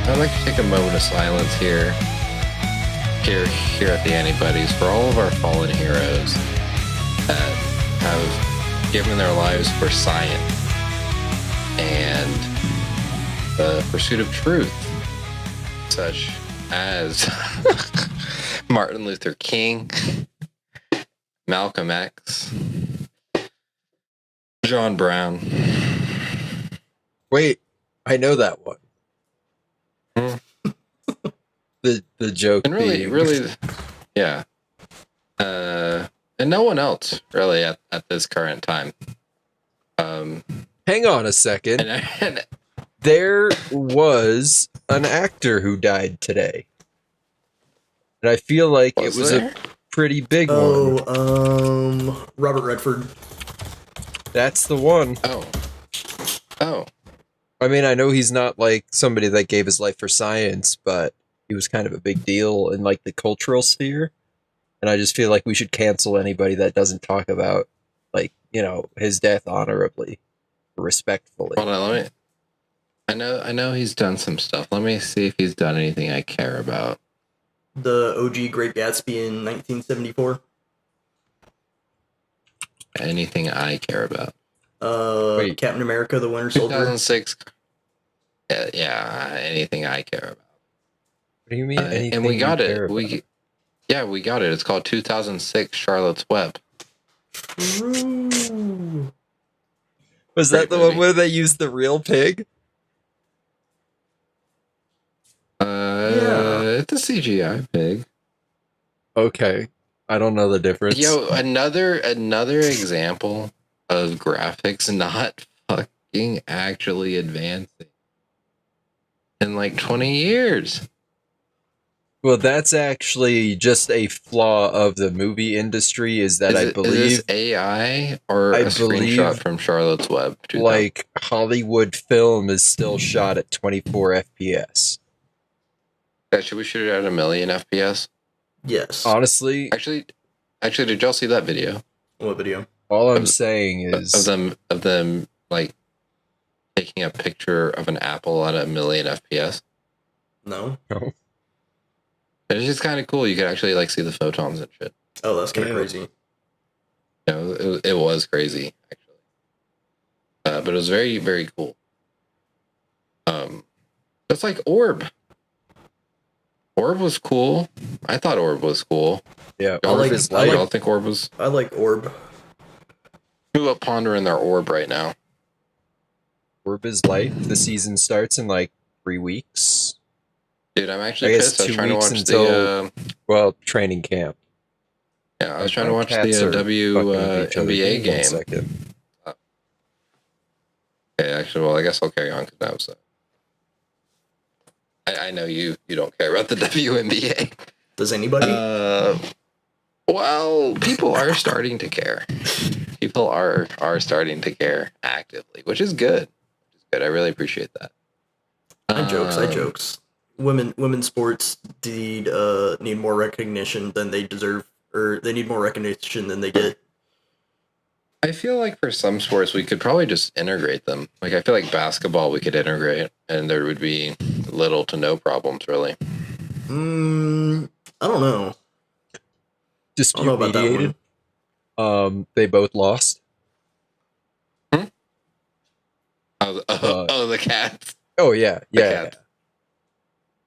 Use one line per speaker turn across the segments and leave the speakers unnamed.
I'd like to take a moment of silence here at the Antibodies for all of our fallen heroes that have given their lives for science and the pursuit of truth, such as Martin Luther King, Malcolm X, John Brown.
Wait, I know that one.
Hmm.
The joke
And really, yeah. And no one else really at this current time.
Hang on a second.
And
there was an actor who died today, and I feel like it was a pretty big one.
Robert Redford.
That's the one.
Oh.
I mean, I know he's not like somebody that gave his life for science, but he was kind of a big deal in like the cultural sphere. And I just feel like we should cancel anybody that doesn't talk about, like, you know, his death honorably, respectfully.
Hold on, let me. I know he's done some stuff. Let me see if he's done anything I care about.
The OG Great Gatsby in 1974.
Anything I care about.
Captain America: The Winter Soldier.
2006. Yeah, anything I care about.
What do you mean? Anything
and we got it.
About?
We got it. It's called 2006 Charlotte's Web.
Ooh.
Was that the one where they used the real pig?
Yeah.
It's a CGI pig.
Okay, I don't know the difference.
Yo, another example of graphics not fucking actually advancing in like 20 years.
Well, that's actually just a flaw of the movie industry. Is that I believe
is this AI or a screenshot from Charlotte's Web?
Like Hollywood film is still shot at 24 FPS.
Should we shoot it at 1,000,000 FPS?
Yes.
Honestly,
actually, did y'all see that video?
What video?
All I'm saying is
of them like taking a picture of an apple at 1,000,000 FPS.
No.
It's just kind of cool. You could actually like see the photons and shit.
Oh, that's kind of crazy.
You know, it was crazy actually, but it was very, very cool. It's like Orb. Orb was cool. I thought Orb was cool.
Yeah,
Orb is light. I think Orb was.
I like Orb.
Who up pondering their Orb right now?
Orb is light. The season starts in like 3 weeks.
Dude, I'm actually pissed. I was trying to watch
the training camp.
Yeah, I was trying to watch the WNBA game.
Second.
Okay, actually, well, I guess I'll carry on because now so. I know you don't care about the WNBA.
Does anybody?
Well, people are starting to care. People are starting to care actively, which is good. I really appreciate that.
I jokes. Women's sports need more recognition than they deserve, or they need more recognition than they get.
I feel like for some sports we could probably just integrate them. Like I feel like basketball we could integrate, and there would be little to no problems really.
I don't know.
Dispute mediated. They both lost.
The Cats.
Oh yeah.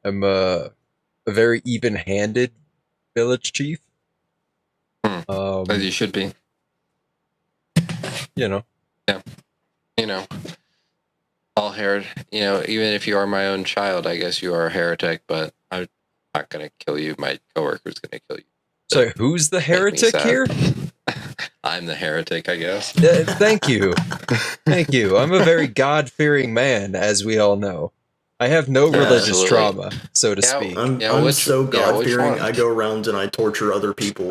I'm a very even-handed village chief.
As you should be.
You know.
Yeah. You know. All heretic. You know, even if you are my own child, I guess you are a heretic. But I'm not gonna kill you. My coworker's gonna kill you.
So who's the heretic here?
I'm the heretic, I guess.
Thank you. Thank you. I'm a very God-fearing man, as we all know. I have no religious trauma, so to speak.
I'm so God-fearing, I go around and I torture other people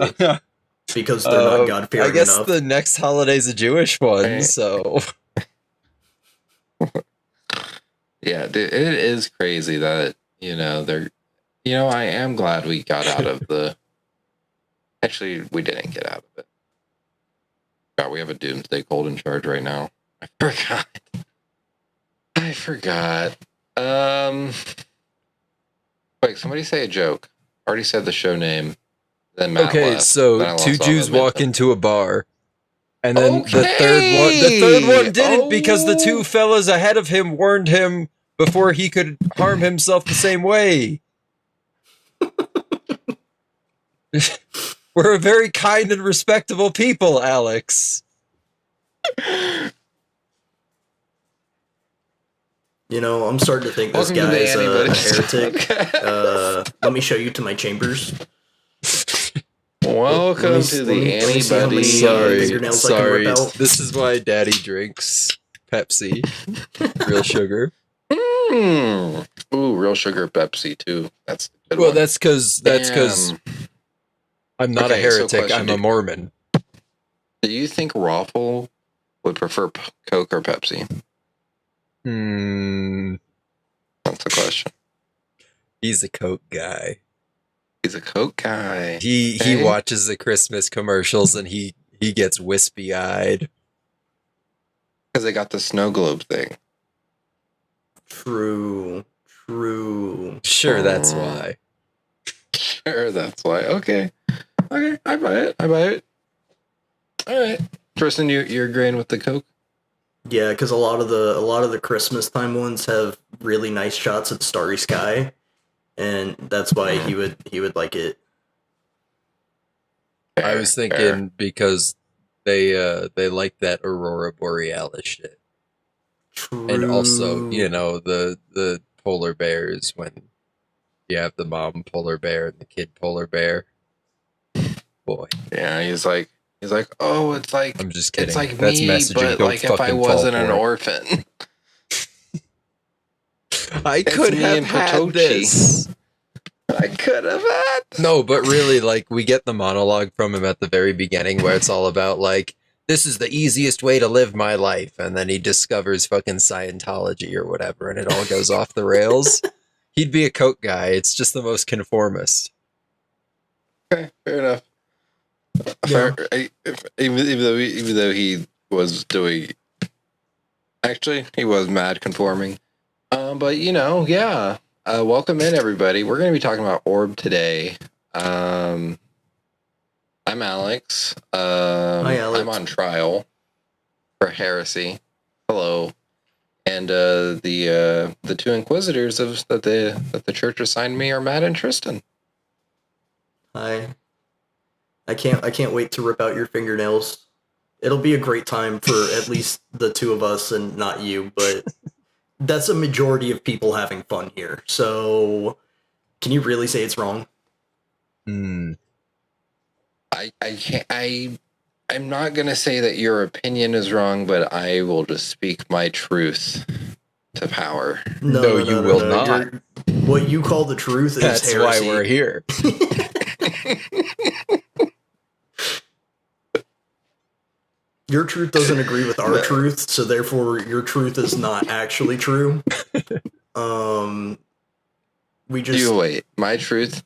because they're not God-fearing enough.
I guess the next holiday's a Jewish one, so...
Yeah, dude, it is crazy that, I am glad we got out of the... Actually, we didn't get out of it. God, we have a doomsday cold in charge right now. I forgot. Wait, somebody say a joke. Already said the show name. Then Matt
Okay,
left.
so
Then I
two
lost all
Jews walk
momentum.
into a bar, and then
Okay.
the third one didn't because the two fellas ahead of him warned him before he could harm himself the same way. We're a very kind and respectable people, Alex.
You know, I'm starting to think this
Welcome to
guy
the
is a
Anybody's
heretic.
Podcast.
Let me show you to my chambers.
Welcome to the
let me see how many
Anybody.
fingernails I can rip out.
This is why Daddy drinks Pepsi, real sugar.
Ooh, real sugar Pepsi too. That's a good
Well,
one.
that's because I'm not a
Okay, so
heretic.
question,
I'm a Mormon.
Do you think Raffle would prefer Coke or Pepsi? That's the question.
He's a Coke guy.
He's a Coke guy.
He watches the Christmas commercials and he gets wispy eyed.
Because they got the snow globe thing.
True.
Sure, that's why.
Sure, that's why. Okay, I buy it. All right, Tristan, you're agreeing with the Coke?
Yeah, because a lot of the Christmas time ones have really nice shots of starry sky, and that's why he would like it.
I was thinking because they like that Aurora Borealis shit.
True.
And also, you know, the polar bears when you have the mom polar bear and the kid polar bear. Boy.
Yeah, he's like, oh, it's like,
I'm just kidding.
It's like
that's
me,
messaging.
but
Don't
like if I
fucking
wasn't
fall
an
for it.
orphan.
I could
me
have
and
had
Patochi.
this.
I could have had.
No, but really, like, we get the monologue from him at the very beginning where it's all about, like, this is the easiest way to live my life. And then he discovers fucking Scientology or whatever, and it all goes off the rails. He'd be a Coke guy. It's just the most conformist.
Okay, fair enough.
Yeah.
Even though he was doing, actually, he was mad conforming. But you know, yeah. Welcome in, everybody. We're going to be talking about Orb today. I'm Alex.
Hi, Alex.
I'm on trial for heresy. Hello. And the two inquisitors that the church assigned me are Matt and Tristan.
Hi. I can't wait to rip out your fingernails. It'll be a great time for at least the two of us and not you, but that's a majority of people having fun here. So, can you really say it's wrong?
I can't. I'm not gonna say that your opinion is wrong, but I will just speak my truth to power.
No, you will not.
What you call the truth is
That's
heresy.
why we're here.
Your truth doesn't agree with our truth, so therefore your truth is not actually true. We just
You wait. My truth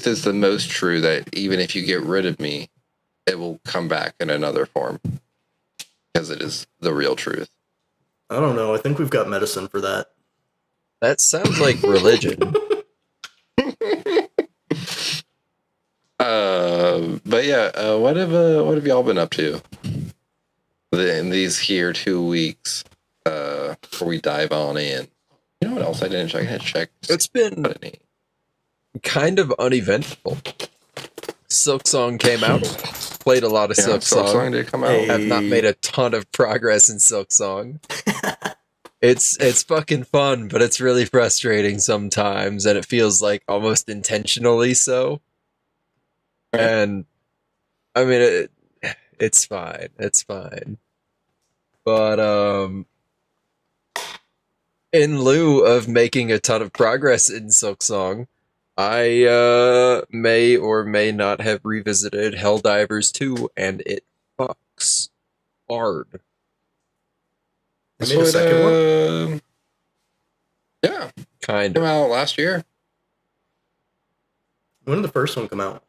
is the most true. That even if you get rid of me, it will come back in another form because it is the real truth.
I don't know. I think we've got medicine for that.
That sounds like religion.
But yeah, what have y'all been up to in these here 2 weeks before we dive on in? You know what else I didn't check? I had to check.
It's been kind of uneventful. Silk Song came out. Played a lot of Silk Song.
Did come out.
Hey.
Have not made a ton of progress in Silk Song. It's fucking fun, but it's really frustrating sometimes, and it feels like almost intentionally so. And I mean, it's fine. It's fine. But in lieu of making a ton of progress in Silk Song, I may or may not have revisited Helldivers 2, and it fucks hard.
They made a second one?
Yeah.
Kind
Came
of.
out last year
When did the first one come out?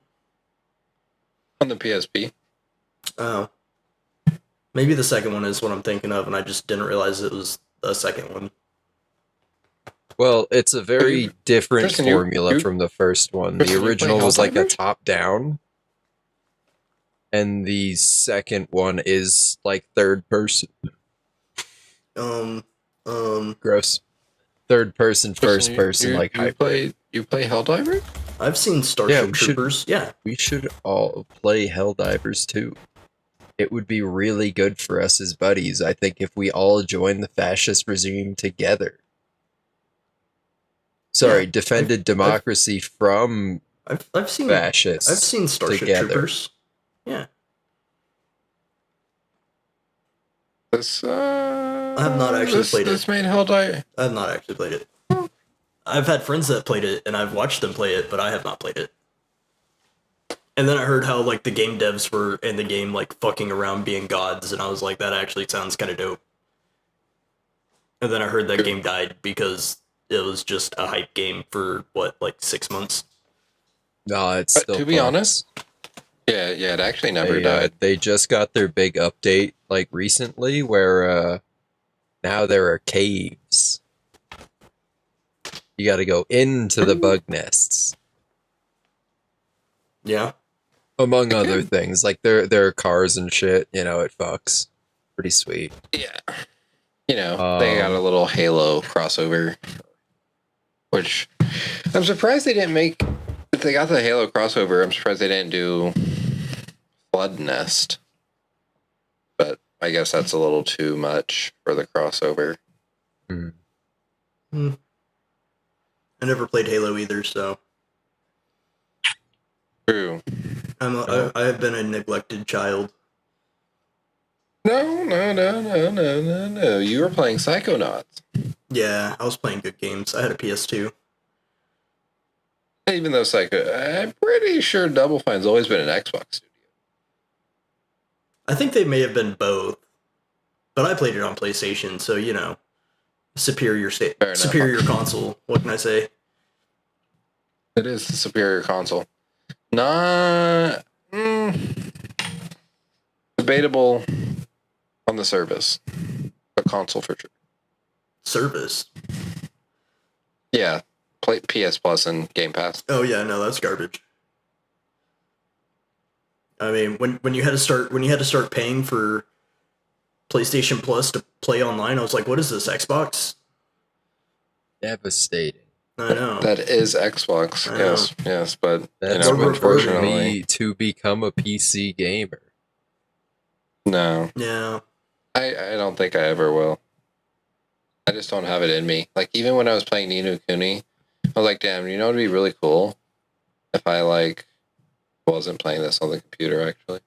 on the PSP.
Oh. Maybe the second one is what I'm thinking of, and I just didn't realize it was the second one.
Well, it's a very different
Tristan,
formula from the first one. The
Tristan, you
original
play
was like a
Helldivers?
top-down, and the second one is like third person.
Um,
Gross. Third person, first
Tristan,
person, like hybrid.
you play Helldivers?
I've seen
Yeah,
Starship
we should-
Troopers. Yeah,
We should all play Helldivers too. It would be really good for us as buddies, I think, if we all join the fascist regime together. Sorry,
Yeah,
defended democracy from
I've seen
fascists.
I've seen Starship
together.
Troopers. Yeah,
This I
have not actually played it.
This made Helldivers.
I've not actually played it. I've had friends that played it, and I've watched them play it, but I have not played it. And then I heard how like the game devs were in the game like fucking around being gods, and I was like, that actually sounds kind of dope. And then I heard that game died because it was just a hype game for what, like 6 months.
No, it's
But
still
to be
fun.
honest, yeah, it actually never
They,
died.
they just got their big update like recently where now there are caves. You got to go into the bug nests,
Yeah,
among
Okay.
other things. Like there are cars and shit. You know, it fucks. Pretty sweet.
Yeah, you know, they got a little Halo crossover, which I'm surprised they didn't make. If they got the Halo crossover, I'm surprised they didn't do Flood Nest. But I guess that's a little too much for the crossover.
I never played Halo either, so
True.
I have been a neglected child.
No. You were playing Psychonauts.
Yeah, I was playing good games. I had a PS2.
Even though I'm pretty sure Double Fine's always been an Xbox studio.
I think they may have been both, but I played it on PlayStation, so you know, superior
Fair enough.
superior console. What can I say?
It is the superior console. Not debatable on the service. A console for sure.
Service.
Yeah, play PS Plus and Game Pass.
Oh yeah, no, that's garbage. I mean, when you had to start paying for PlayStation Plus to play online, I was like, what is this, Xbox?
Devastating.
I know.
That is Xbox.
I know.
Yes, but
That's
you
what
know,
what drove
unfortunately,
me to become a PC gamer.
no.
Yeah.
I don't think I ever will. I just don't have it in me. Like, even when I was playing Ni no Kuni, I was like, damn, you know, it'd be really cool if I, like, wasn't playing this on the computer, actually.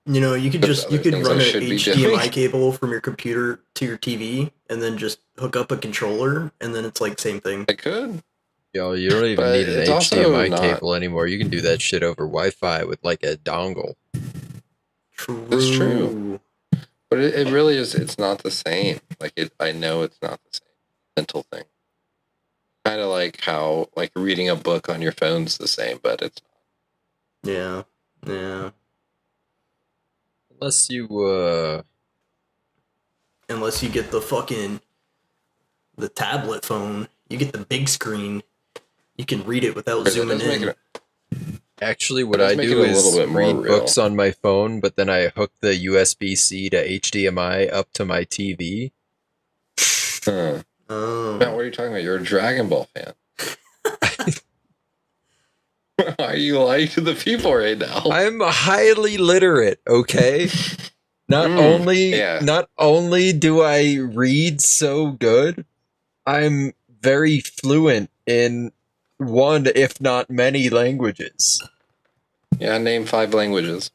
You know, you could
There's
just you
other
could
things
run
I
an
should be
HDMI
doing.
cable from your computer to your TV, and then just hook up a controller, and then it's like same thing.
I could.
Yo, you don't even
But
need an
it's also
HDMI
not-
cable anymore. You can do that shit over Wi-Fi with like a dongle.
True.
It's true. But it really is, it's not the same. Like, I know it's not the same mental thing. Kind of like how, like, reading a book on your phone's the same, but it's not.
Yeah. Yeah.
Unless you
Unless you get the tablet phone, you get the big screen. You can read it without
That
zooming
does make
in.
it-
actually what
It does
I
make
do
it a
is
little bit more
read
real.
books on my phone, but then I hook the USB-C to HDMI up to my TV.
Huh.
Oh.
Matt, what are you talking about? You're a Dragon Ball fan. Why are you lying to the people right now?
I'm highly literate, okay? Not only do I read so good, I'm very fluent in one, if not many, languages
Yeah, name 5 languages.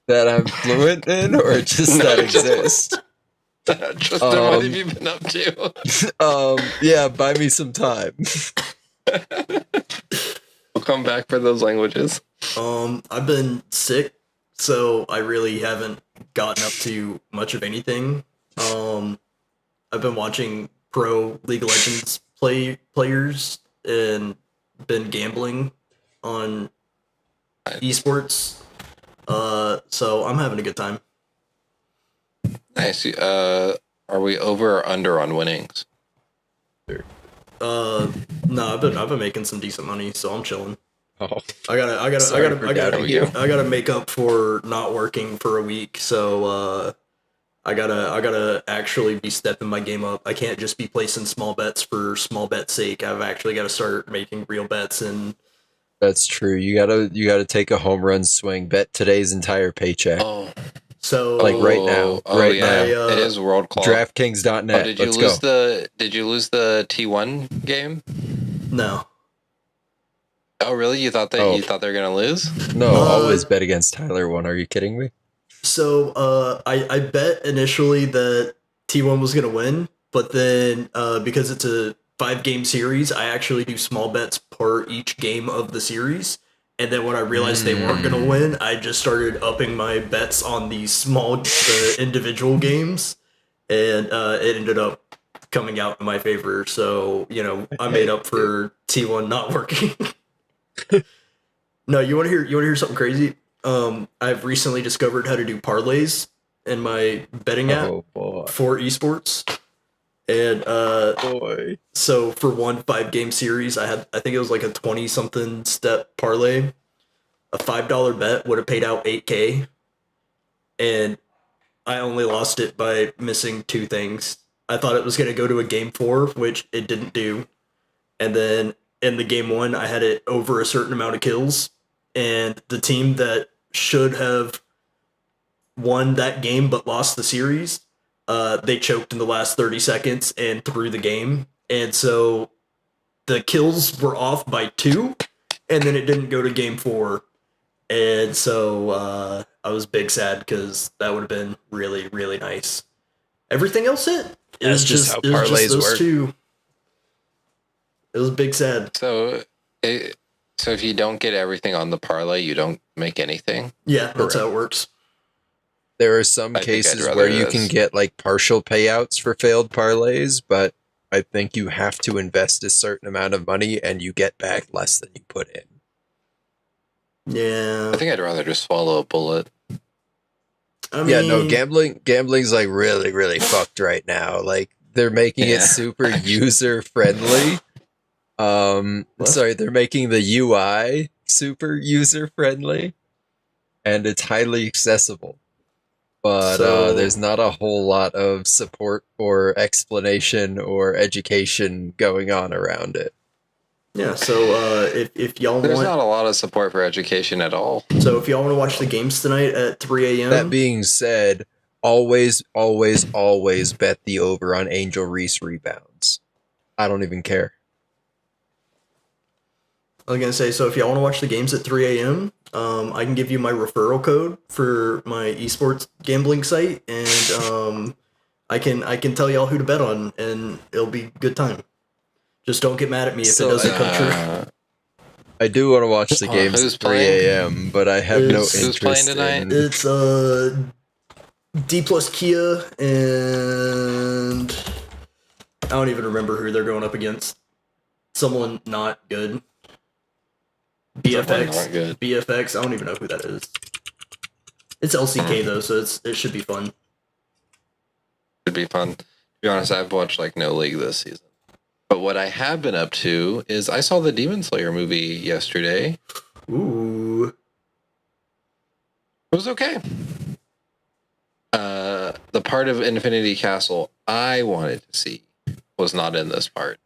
that I'm fluent in, or just
No,
that
just-
exist.
Tristan, what have you been up to?
Yeah, buy me some time.
We'll come back for those languages.
I've been sick, so I really haven't gotten up to much of anything. I've been watching pro League of Legends players and been gambling on esports. So I'm having a good time.
Nice. are we over or under on winnings?
No, I've been making some decent money, so I'm chilling.
Oh,
I gotta make up for not working for a week, so I gotta actually be stepping my game up. I can't just be placing small bets for small bet's sake. I've actually got to start making real bets, and
that's true. You gotta take a home run swing. Bet today's entire paycheck.
Oh,
so
Like right now.
Oh
Right
yeah,
now.
it is World Claw.
DraftKings.net.
Did you
Let's go.
Did you lose the T1 game?
no.
Oh really? You thought they were gonna lose?
No, always bet against Tyler 1. Are you kidding me?
So I bet initially that T1 was gonna win, but then because it's a 5-game series, I actually do small bets per each game of the series. And then when I realized they weren't gonna win, I just started upping my bets on the individual games, and it ended up coming out in my favor. So I made up for T1 not working. No, you want to hear something crazy? I've recently discovered how to do parlays in my betting app for esports. And so for one 5-game series, I think it was like a 20-something step parlay. A $5 bet would have paid out $8K, and I only lost it by missing 2 things. I thought it was going to go to a game 4, which it didn't do. And then in the game 1, I had it over a certain amount of kills, and the team that should have won that game but lost the series, they choked in the last 30 seconds and threw the game. And so the kills were off by 2, and then it didn't go to game 4. And so I was big sad because that would have been really, really nice. Everything else hit. It was just how parlays work. 2. It was big sad.
So if you don't get everything on the parlay, you don't make anything?
Yeah, that's how it works.
There are some cases where you can get like partial payouts for failed parlays, but I think you have to invest a certain amount of money and you get back less than you put in.
Yeah.
I think I'd rather just swallow a bullet.
Yeah, no, gambling's like really, really fucked right now. Like they're making it super user friendly. Sorry, they're making the UI super user friendly, and it's highly accessible. But there's not a whole lot of support or explanation or education going on around it.
Yeah, so if y'all
There's not a lot of support for education at all.
So if y'all want to watch the games tonight at 3 a.m.
That being said, always, always, always bet the over on Angel Reese rebounds. I don't even care.
I was going to say, so if y'all want to watch the games at 3 a.m., I can give you my referral code for my esports gambling site, and I can tell y'all who to bet on, and it'll be a good time. Just don't get mad at me if it doesn't come true.
I do want to watch the games at 3 a.m., but I have no interest.
Who's playing tonight?
It's D plus Kia, and I don't even remember who they're going up against. Someone not good. BFX. I don't even know who that is. It's LCK though, so it should be fun.
Should be fun. To be honest, I've watched like no League this season. But what I have been up to is I saw the Demon Slayer movie yesterday.
Ooh.
It was okay. The part of Infinity Castle I wanted to see was not in this part.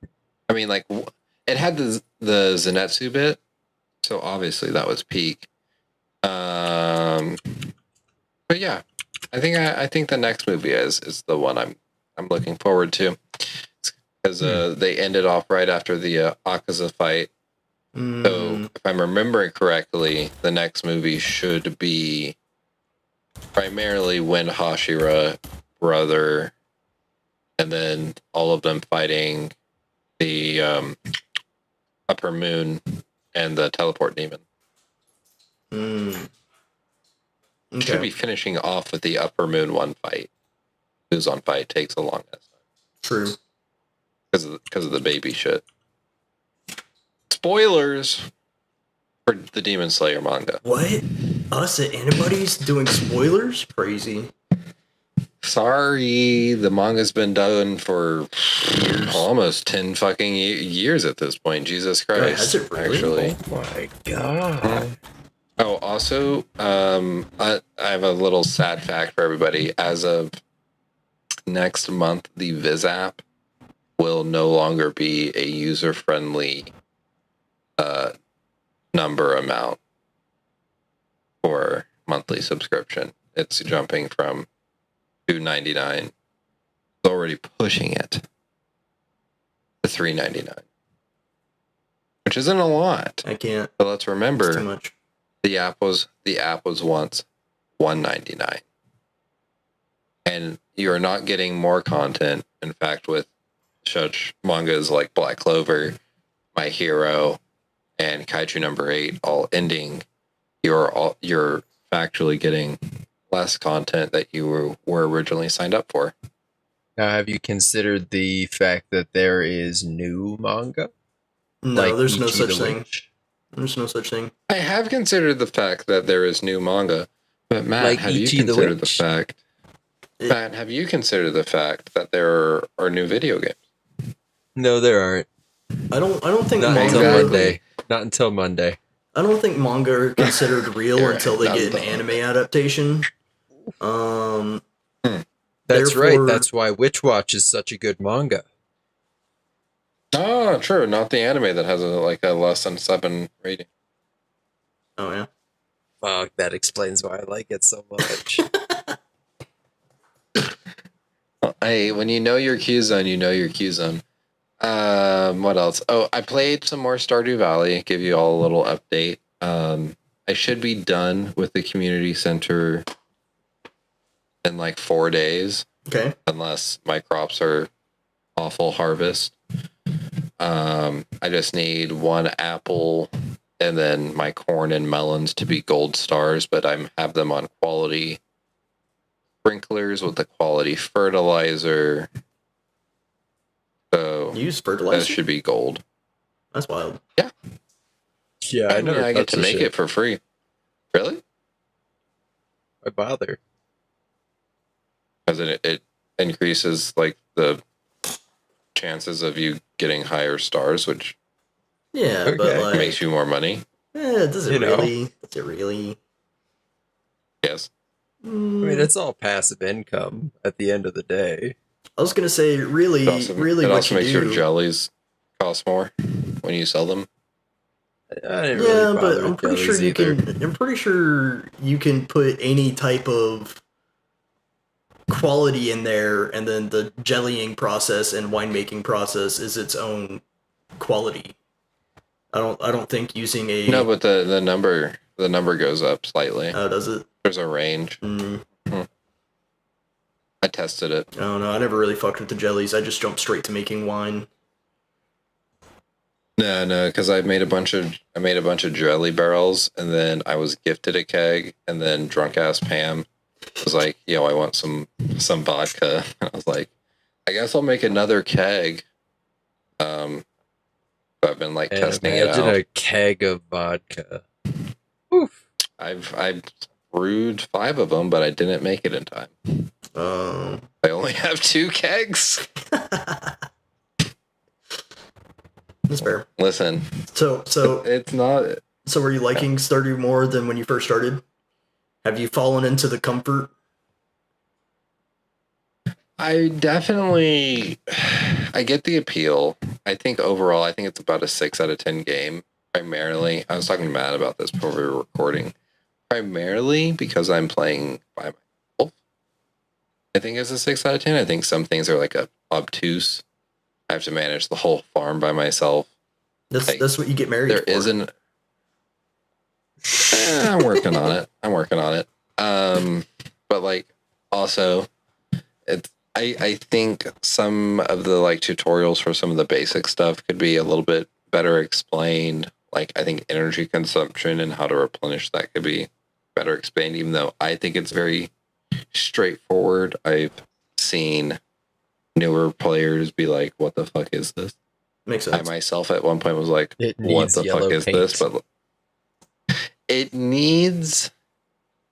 I mean, like, it had the Zenitsu bit, so obviously that was peak. But yeah, I think the next movie is the one I'm looking forward to. Because they ended off right after the Akaza fight. So, if I'm remembering correctly, the next movie should be primarily Wind Hashira, brother, and then all of them fighting the Upper Moon and the Teleport Demon.
Okay.
Should be finishing off with the Upper Moon one fight. Who's on fight takes the longest.
True.
Because of the baby shit. Spoilers for the Demon Slayer manga.
What? Us at Anybody's doing spoilers? Crazy.
Sorry, the manga's been done for
Years.
almost 10 fucking years at this point. Jesus Christ.
has it really?
Actually.
Oh my god.
Oh, also, I have a little sad fact for everybody. As of next month, the Viz app will no longer be a user-friendly number amount for monthly subscription. It's jumping from $2.99. It's already pushing it to $3.99, which isn't a lot.
I can't.
But let's remember,
It's too much.
the app was once $1.99, and you are not getting more content. In fact, with such mangas like Black Clover, My Hero, and Kaiju number 8 all ending, you're factually getting less content that you were originally signed up for.
Now, have you considered the fact that there is new manga?
No,
Like
there's no
Ichi
such
the
thing.
Witch?
There's no such thing.
I have considered the fact that there is new manga, but Matt,
Like
have you
Ichi the
considered the
Witch?
fact?
It-
Matt, have you considered the fact that there are new video games?
No, there aren't.
I don't think
Not
manga.
until
Exactly.
Monday. Not until Monday.
I don't think manga are considered real
You're
until they
right,
get an
not
anime adaptation.
That's right.
Therefore-
That's why Witch Watch is such a good manga.
Oh, true. Not the anime that has a less than 7 rating.
Oh yeah.
Fuck, that explains why I like it so much.
Hey, when you know your Q zone, you know your Q zone. What else? Oh, I played some more Stardew Valley. Give you all a little update. I should be done with the community center in like 4 days,
Okay.
unless my crops are awful harvest. I just need 1 apple and then my corn and melons to be gold stars, but I have them on quality sprinklers with the quality fertilizer. So
You use
that
fertilizer?
should be gold.
That's wild.
yeah, I never
I get
touched
to
the
make
shit.
it for free. Really?
Why bother?
Because it increases like the chances of you getting higher stars, which
Yeah, but
Okay.
like,
makes you more money.
does it
you know.
really? Does it really?
Yes.
I mean, it's all passive income at the end of the day.
I was gonna say, really,
It also,
really,
it
what
also
you
makes
do.
your jellies cost more when you sell them.
I didn't
Yeah,
really
but
bother
I'm
with
pretty sure
jellies
you
either.
can. I'm pretty sure you can put any type of quality in there, and then the jellying process and winemaking process is its own quality. I don't think using a.
No, but the number goes up slightly.
Does it?
There's a range. I tested it.
I don't know. I never really fucked with the jellies. I just jumped straight to making wine.
No, because I made a bunch of jelly barrels, and then I was gifted a keg, and then drunk ass Pam was like, "Yo, I want some vodka." And I was like, "I guess I'll make another keg." So I've been like
And
testing it
imagine
out.
a keg of vodka. Oof.
I've brewed 5 of them, but I didn't make it in time. I only have 2 kegs.
That's fair.
Listen,
So
it's not.
are you liking Stardew more than when you first started? Have you fallen into the comfort?
I get the appeal. I think overall, I think it's about a 6 out of 10 game. Primarily, I was talking to Matt about this before we were recording. Primarily because I'm playing by myself. I think it's a 6 out of 10. I think some things are like obtuse. I have to manage the whole farm by myself.
That's what you get married
There
for.
isn't. I'm working on it. But like, also, it's. I think some of the like tutorials for some of the basic stuff could be a little bit better explained. Like, I think energy consumption and how to replenish that could be better explained, even though I think it's very straightforward. I've seen newer players be like, "What the fuck is this?"
Makes
I
sense.
myself at one point was like,
It
"What
needs
the
yellow
fuck is
paint.
this?" But it needs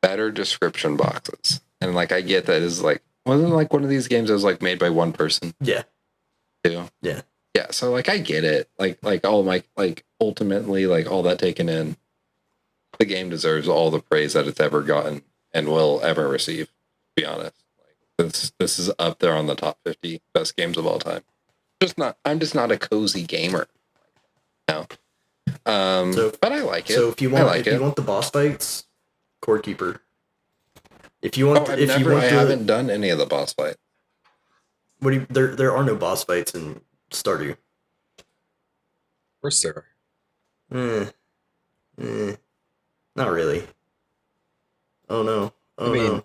better description boxes. And like, I get that is like wasn't like one of these games that was like made by one person
Yeah.
too.
Yeah.
Yeah, so like I get it. Like all my like ultimately like all that taken in, the game deserves all the praise that it's ever gotten and will ever receive. To be honest, like this is up there on the top 50 best games of all time. I'm just not a cozy gamer. No. But I like it.
So if you want the boss fights, Core Keeper. If you want,
I haven't done any of the boss fights.
There are no boss fights in Stardew.
Of course there are.
Not really. Oh no. Oh no.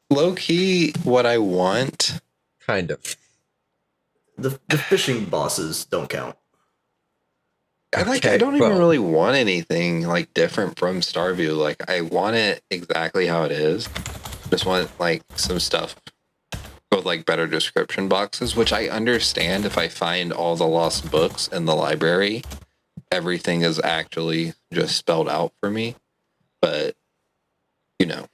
Low key, what I want.
Kind of.
The fishing bosses don't count.
I don't even really want anything like different from Starview. Like I want it exactly how it is. Just want like some stuff with like better description boxes, which I understand if I find all the lost books in the library, everything is actually just spelled out for me. But you know,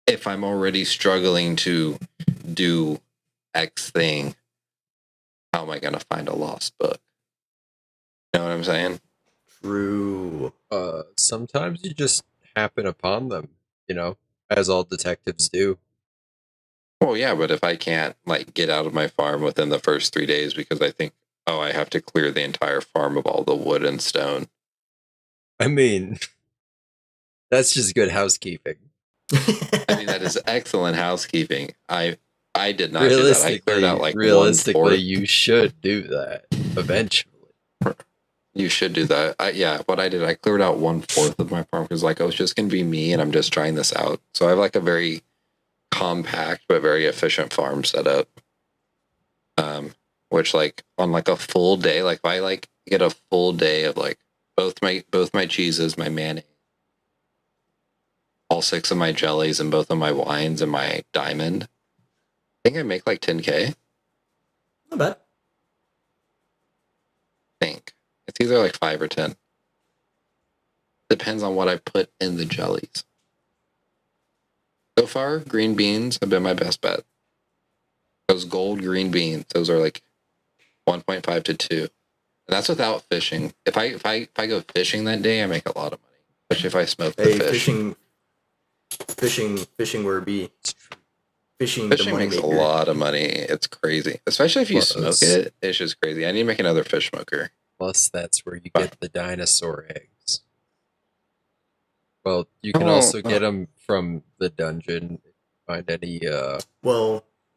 if I'm already struggling to do X thing, how am I going to find a lost book? You know what I'm saying?
True.
Sometimes you just happen upon them, as all detectives do.
Well, yeah, but if I can't like get out of my farm within the first 3 days because I think, oh, I have to clear the entire farm of all the wood and stone.
I mean, that's just good housekeeping.
I mean, that is excellent housekeeping. I did not do that. I cleared out like
realistically, you should do that eventually.
You should do that. What I did, I cleared out 1/4 of my farm because like it was just gonna be me and I'm just trying this out. So I have like a very compact but very efficient farm setup. Which like on like a full day, like if I like get a full day of like both my cheeses, my mayonnaise, all 6 of my jellies and both of my wines and my diamond, I think I make like 10K.
Not bad.
I think it's either like 5 or 10. Depends on what I put in the jellies. So far, green beans have been my best bet. Those gold green beans, those are like 1.5 to 2. And that's without fishing. If I go fishing that day, I make a lot of money. Especially if I smoke the fish.
Fishing where it be. Fishing
makes a lot of money. It's crazy. Especially if you smoke it, it's just crazy. I need to make another fish smoker.
Plus, that's where you get the dinosaur eggs. Well, you can also get them from the dungeon. Find any,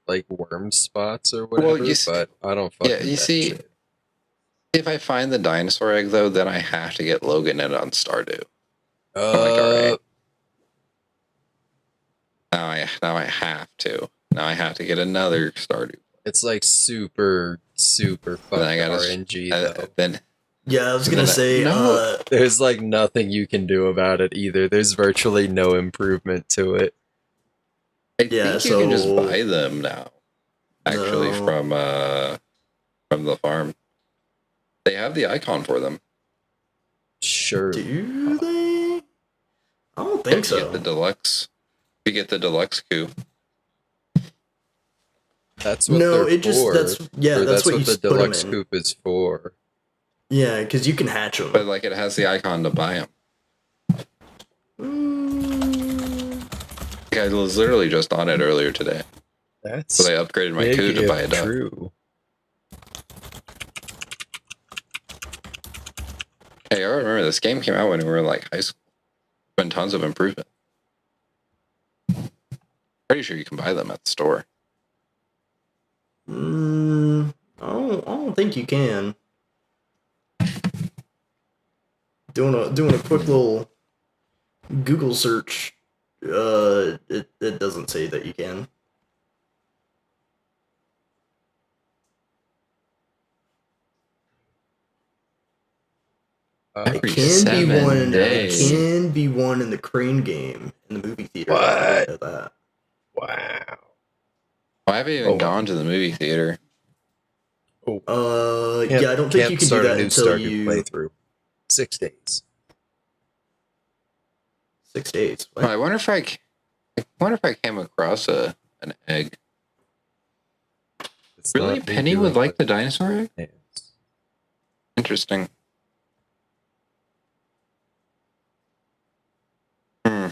like worm spots or whatever, but I don't fucking
you see, shit. If I find the dinosaur egg, though, then I have to get Logan in on Stardew. I'm like, all right. Now I have to. Now I have to get another Stardew.
It's like super fucking RNG, though.
Yeah, I was gonna say,
there's like nothing you can do about it either. There's virtually no improvement to it.
I think you can just buy them now. Actually, from the farm, they have the icon for them.
Sure.
Do they? I don't think so.
You get the deluxe. You get the deluxe coup.
That's what that's what
the
deluxe scoop is for.
Yeah, because you can hatch them.
But like it has the icon to buy them. I was literally just on it earlier today. So I upgraded my coup to buy a duck. True. Hey, I remember this game came out when we were in like high school. Been tons of improvement. Pretty sure you can buy them at the store.
I don't think you can. Doing a quick little Google search, it doesn't say that you can. It can be one in the Crane game in the movie theater.
What?
I know that.
Wow.
I haven't even gone to the movie theater.
I don't think you can do that until you
play through 6 days.
6 days. What?
I wonder if I came across an egg.
It's
Really,
not me
Penny
doing
would like the
my
dinosaur egg?
hands.
Interesting. Hmm.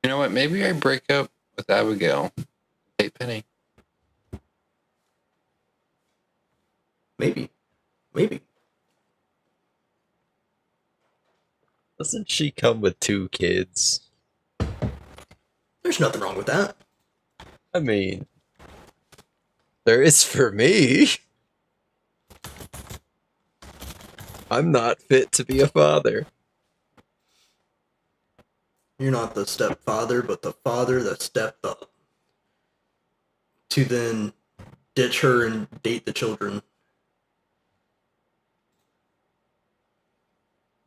You know what? Maybe I break up with Abigail. Hey, Penny.
Maybe.
Doesn't she come with 2 kids?
There's nothing wrong with that.
I mean, there is for me. I'm not fit to be a father.
You're not the stepfather, but the father that stepped up to then ditch her and date the children.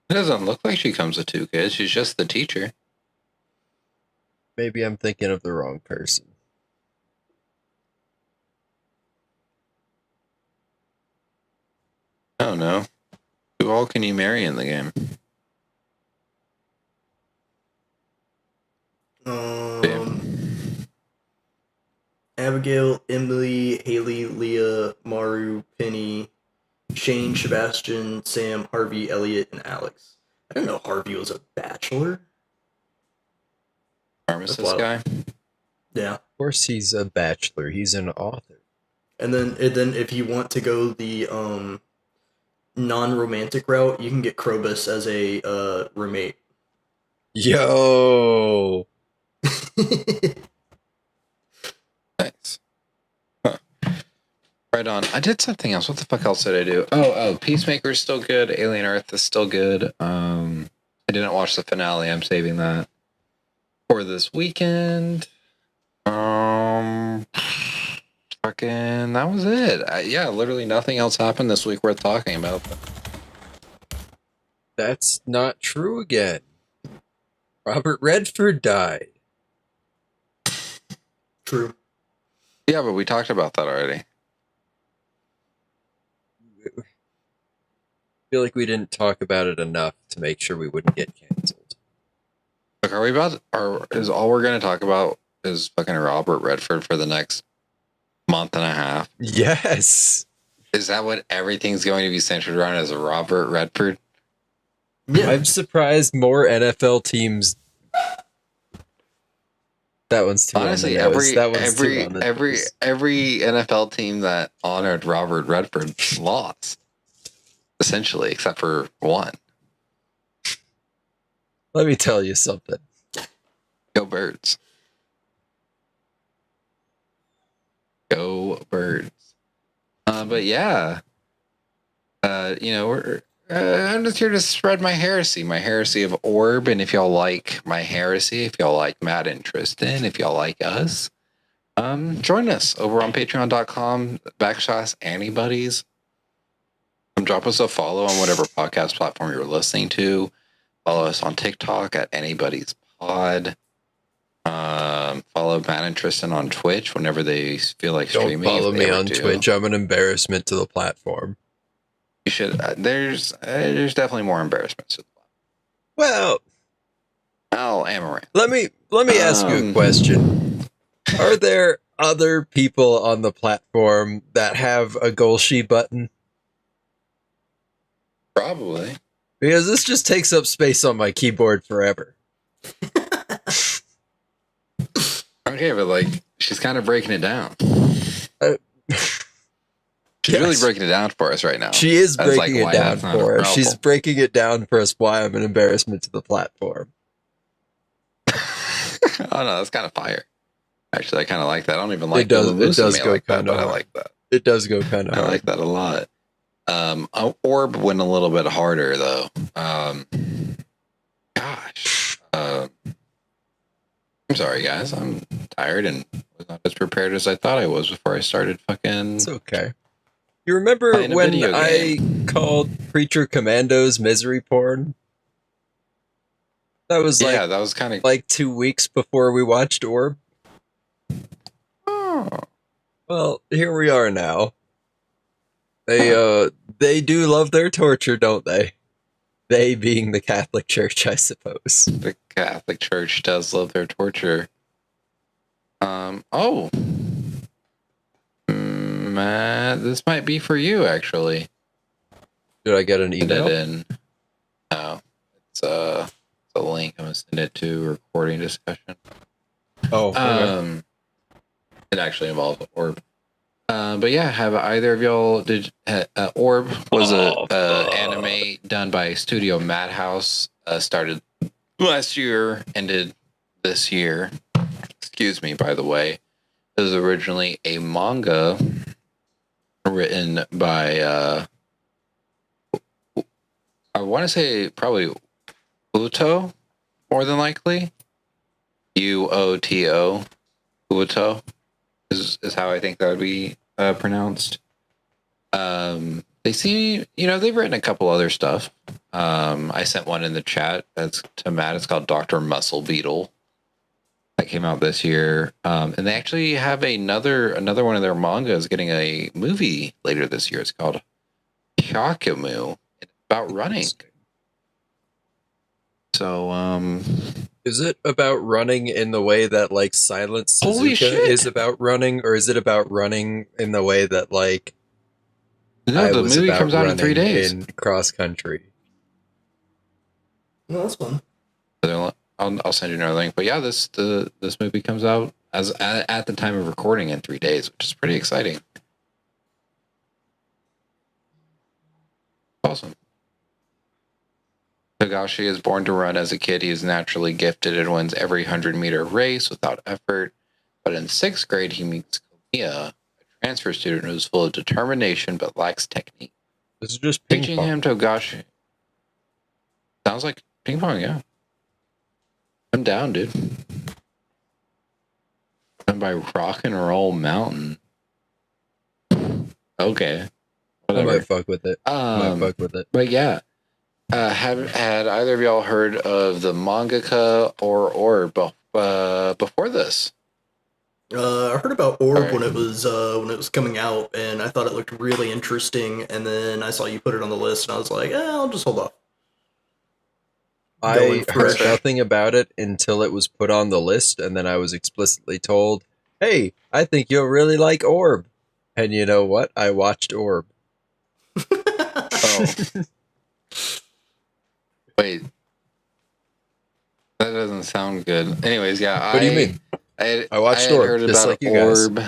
It doesn't look like she comes with 2 kids. She's just the teacher.
Maybe I'm thinking of the wrong person.
I don't know. Who all can you marry in the game?
Abigail, Emily, Haley, Leah, Maru, Penny, Shane, Sebastian, Sam, Harvey, Elliot, and Alex. I didn't know Harvey was a bachelor.
Pharmacist guy?
Yeah.
Of course he's a bachelor. He's an author.
And then if you want to go the non-romantic route, you can get Krobus as a roommate.
Yo!
Nice. Huh. Right on. I did something else. What the fuck else did I do? Oh, Peacemaker is still good. Alien Earth is still good. I didn't watch the finale. I'm saving that for this weekend. Fucking, that was it. Yeah, literally nothing else happened this week worth talking about.
That's not true again. Robert Redford died.
True.
Yeah, but we talked about that already.
I feel like we didn't talk about it enough to make sure we wouldn't get canceled.
Look, is all we're going to talk about is fucking Robert Redford for the next month and a half?
Yes.
Is that what everything's going to be centered around, as Robert Redford?
Yeah.
I'm surprised more NFL teams. That one's too
Honestly,
on the nose. That one's too on the nose.
every NFL team that honored Robert Redford lost, essentially, except for one.
Let me tell you something.
Go Birds. Go Birds. But yeah, I'm just here to spread my heresy of Orb. And if y'all like my heresy, if y'all like Matt and Tristan, if y'all like us, join us over on patreon.com/Antibodies. Drop us a follow on whatever podcast platform you're listening to. Follow us on TikTok at Anybody'sPod. Follow Matt and Tristan on Twitch whenever they feel like streaming.
Don't follow me on Twitch. I'm an embarrassment to the platform.
You should. There's definitely more embarrassments to the
Well,
Amaranth.
let me ask you a question. Are there other people on the platform that have a Golshi button?
Probably.
Because this just takes up space on my keyboard forever.
Okay, but like, she's kind of breaking it down. She's
Yes.
really breaking it down for us right now.
She is
That's
breaking
like
it
why
down
that's not a
for us.
problem.
She's breaking it down for us why I'm an embarrassment to the platform.
Oh no, that's kind of fire. Actually, I kind of like that. I don't even like
It does go
like that,
kind of
but I
hard.
like that.
It does go kind of
I
hard.
like that a lot. Orb went a little bit harder though. I'm sorry guys. I'm tired and was not as prepared as I thought I was before I started fucking.
It's okay. You remember
Playing a
when
video
I called Preacher Commandos misery porn? That was
Yeah, that was kind of
like 2 weeks before we watched Orb.
Oh.
Well, here we are now. They do love their torture, don't they? They being the Catholic Church, I suppose.
The Catholic Church does love their torture. Matt, this might be for you, actually.
Did I get an
Send
email?
it in. No, it's a link. I'm gonna send it to recording discussion.
Oh, okay.
It actually involves Orb. But yeah, have either of y'all Orb was a anime done by Studio Madhouse. Started last year, ended this year. Excuse me, by the way. It was originally a manga written by I want to say probably Uto, more than likely. Uoto. Uto is how I think that would be pronounced. They seem, they've written a couple other stuff. I sent one in the chat that's to Matt. It's called Dr. Muscle Beetle. That came out this year. And they actually have another one of their mangas getting a movie later this year. It's called Hyakumu. It's about running. So,
is it about running in the way that like Silent Suzuka is about running, or is it about running in the way that like
the movie comes out in 3 days
in cross country?
No, that's fun.
I'll send you another link. But yeah, this movie comes out at the time of recording in 3 days, which is pretty exciting. Awesome. Togashi is born to run as a kid. He is naturally gifted and wins every 100-meter race without effort. But in 6th grade, he meets Komiya, a transfer student who is full of determination but lacks technique.
This is just ping
teaching
pong.
him Togashi. Sounds like ping pong, yeah. I'm down, dude. Done by Rock and Roll Mountain. Okay. Whatever.
I might fuck with it.
But yeah. Had either of y'all heard of the mangaka or before this?
I heard about Orb when it was coming out, and I thought it looked really interesting. And then I saw you put it on the list, and I was like, I'll just hold off.
I heard nothing about it until it was put on the list, and then I was explicitly told, "Hey, I think you'll really like Orb." And you know what? I watched Orb.
Oh. Wait. That doesn't sound good. Anyways, yeah.
What do you mean? I watched Orb,
heard
just
about
like you guys.
Orb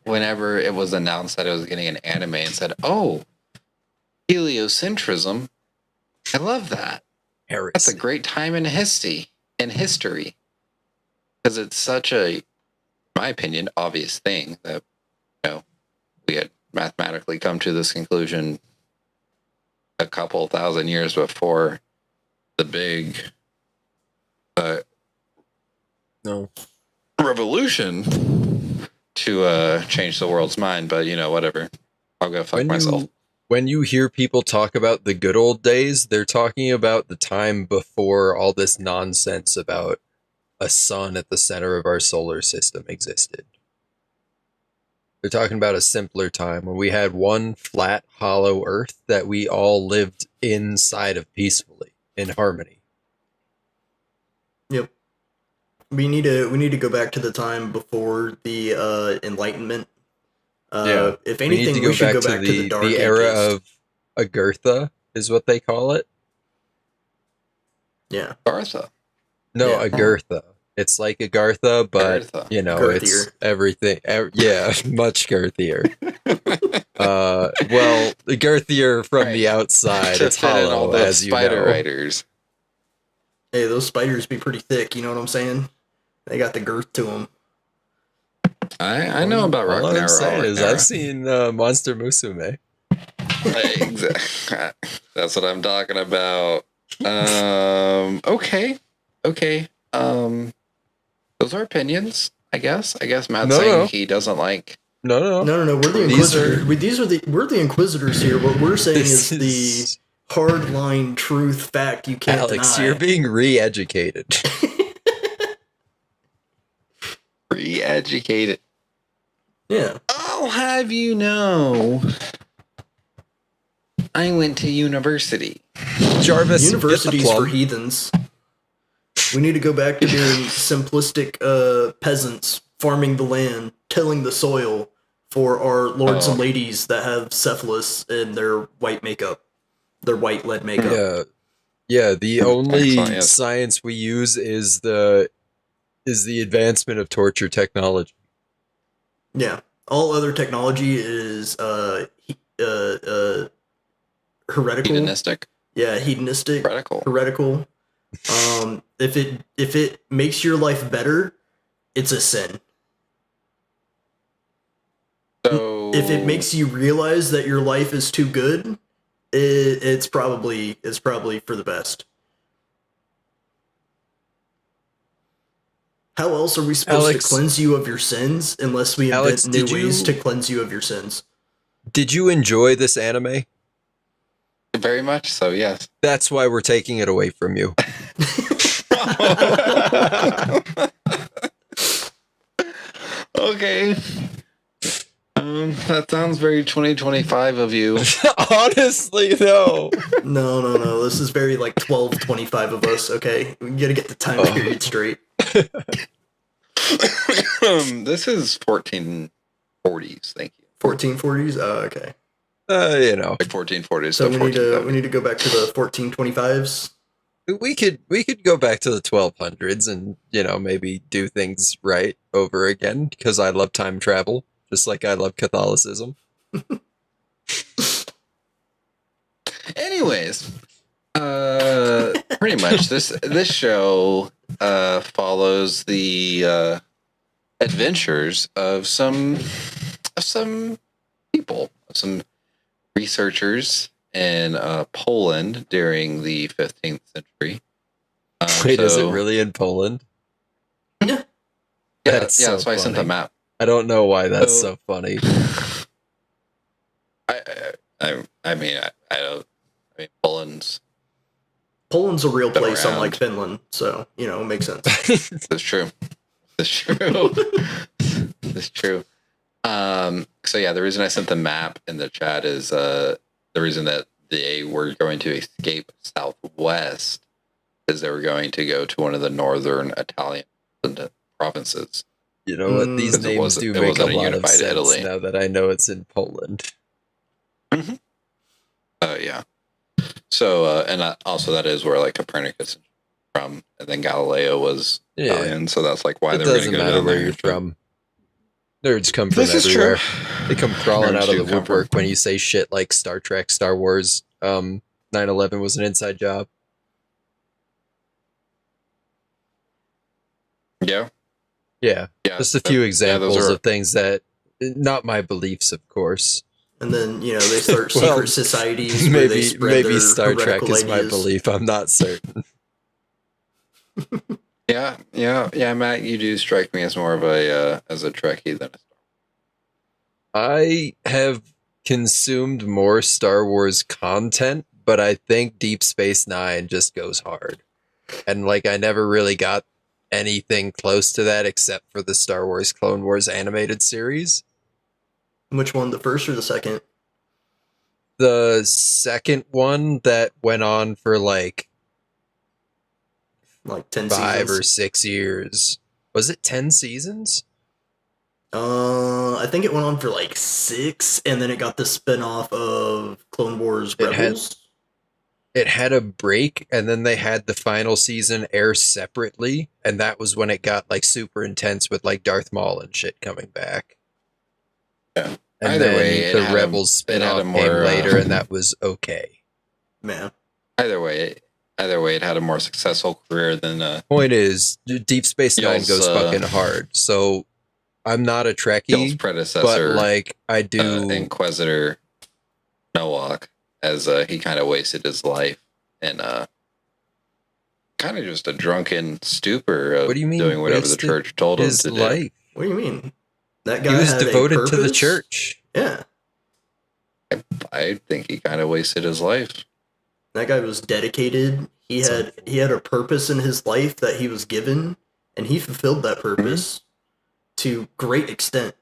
whenever it was announced that it was getting an anime, and said, "Oh, heliocentrism. I love that.
Heresy.
That's a great time in history. Because it's such a, in my opinion, obvious thing that we had mathematically come to this conclusion a couple thousand years before the big revolution to change the world's mind. But whatever. I'll go fuck myself.
When you hear people talk about the good old days, they're talking about the time before all this nonsense about a sun at the center of our solar system existed. They're talking about a simpler time when we had one flat, hollow Earth that we all lived inside of peacefully, in harmony.
Yep. We need to go back to the time before the Enlightenment. If anything, we should go back to the Dark Ages.
The era of Agartha is what they call it.
Yeah,
Agartha. No, yeah. Agartha. It's like Agartha, but
girthier.
It's everything. Much girthier. Well, girthier from the outside. It's hollow,
all the
as
spider riders.
Hey, those spiders be pretty thick. You know what I'm saying? They got the girth to them.
I know about Rock
All I'm saying is I've seen Monster Musume.
Exactly. That's what I'm talking about. Okay. Those are opinions, I guess. Matt's saying he doesn't like.
No. We're the Inquisitors. We're the Inquisitors here. What we're saying is the hardline truth fact you can't
Alex,
deny.
you're being re-educated.
Re-educated.
Yeah.
I'll have you know, I went to university.
Jarvis, get the
Universities
plum.
for heathens. We need to go back to being simplistic peasants farming the land, tilling the soil for our lords and ladies that have syphilis in their white makeup, their white lead makeup.
Yeah. The only
Excellent, yes.
science we use is the advancement of torture technology.
Yeah. All other technology is heretical.
Hedonistic.
Yeah, hedonistic.
Heretical.
If it makes your life better, it's a sin.
So
If it makes you realize that your life is too good, it's probably for the best. How else are we supposed to cleanse you of your sins unless we invent new ways to cleanse you of your sins?
Did you enjoy this anime?
Very much so, yes.
That's why we're taking it away from you.
Okay. That sounds very 2025 of you.
Honestly, though.
No. This is very like 1225 of us, okay? We gotta get the time period straight.
This is 1440s, thank you.
1440s? Oh, okay.
Like 1440s.
So we need to go back to the 1425s.
We could go back to the 1200s and, maybe do things right over again, because I love time travel, just like I love Catholicism.
Anyways, pretty much this show follows the adventures of some people, some researchers in Poland during the 15th century.
Wait, is it really in Poland?
Yeah.
That's
that's why I sent the map.
I don't know why that's so funny.
I mean, Poland's
a real place, unlike Finland, so it makes sense.
That's true. That's true. So yeah, the reason I sent the map in the chat is the reason that they were going to escape southwest is they were going to go to one of the northern Italian provinces.
You know what? These names do make a lot of sense Italy. Now that I know it's in Poland.
Mm-hmm. Yeah. So, and also that is where like Copernicus is from, and then Galileo was Italian, so that's like why they're going to go down
where you're from. Nerds come from everywhere. They come crawling out of the woodwork when you say shit like Star Trek, Star Wars, 9/11 was an inside job.
Yeah.
Yeah. Just a few examples of things that, not my beliefs, of course.
And then, they start secret societies where they spread
maybe
their
Star Trek
ideas.
is my belief. I'm not certain.
Yeah, Matt, you do strike me as more of a Trekkie than a Star Wars.
I have consumed more Star Wars content, but I think Deep Space Nine just goes hard. And I never really got anything close to that except for the Star Wars Clone Wars animated series.
Which one, the first or the second?
The second one that went on for like
10
5
seasons?
or 6 years. Was it 10 seasons?
I think it went on for 6, and then it got the spin-off of Clone Wars Rebels.
It had a break, and then they had the final season air separately, and that was when it got super intense with Darth Maul and shit coming back.
Yeah.
And
Either
then
way,
the Rebels spin-off came later, and that was okay.
Man.
Either way, it had a more successful career than.
Point is, Deep Space Nine goes fucking hard. So I'm not a Trekkie,
predecessor,
but I do
Inquisitor Nowak, as he kind of wasted his life in kind of just a drunken stupor of doing whatever the church told him to do.
What do you mean? That guy
he was devoted to the church.
Yeah.
I think he kind of wasted his life.
That guy was dedicated. He had a purpose in his life that he was given, and he fulfilled that purpose to great extent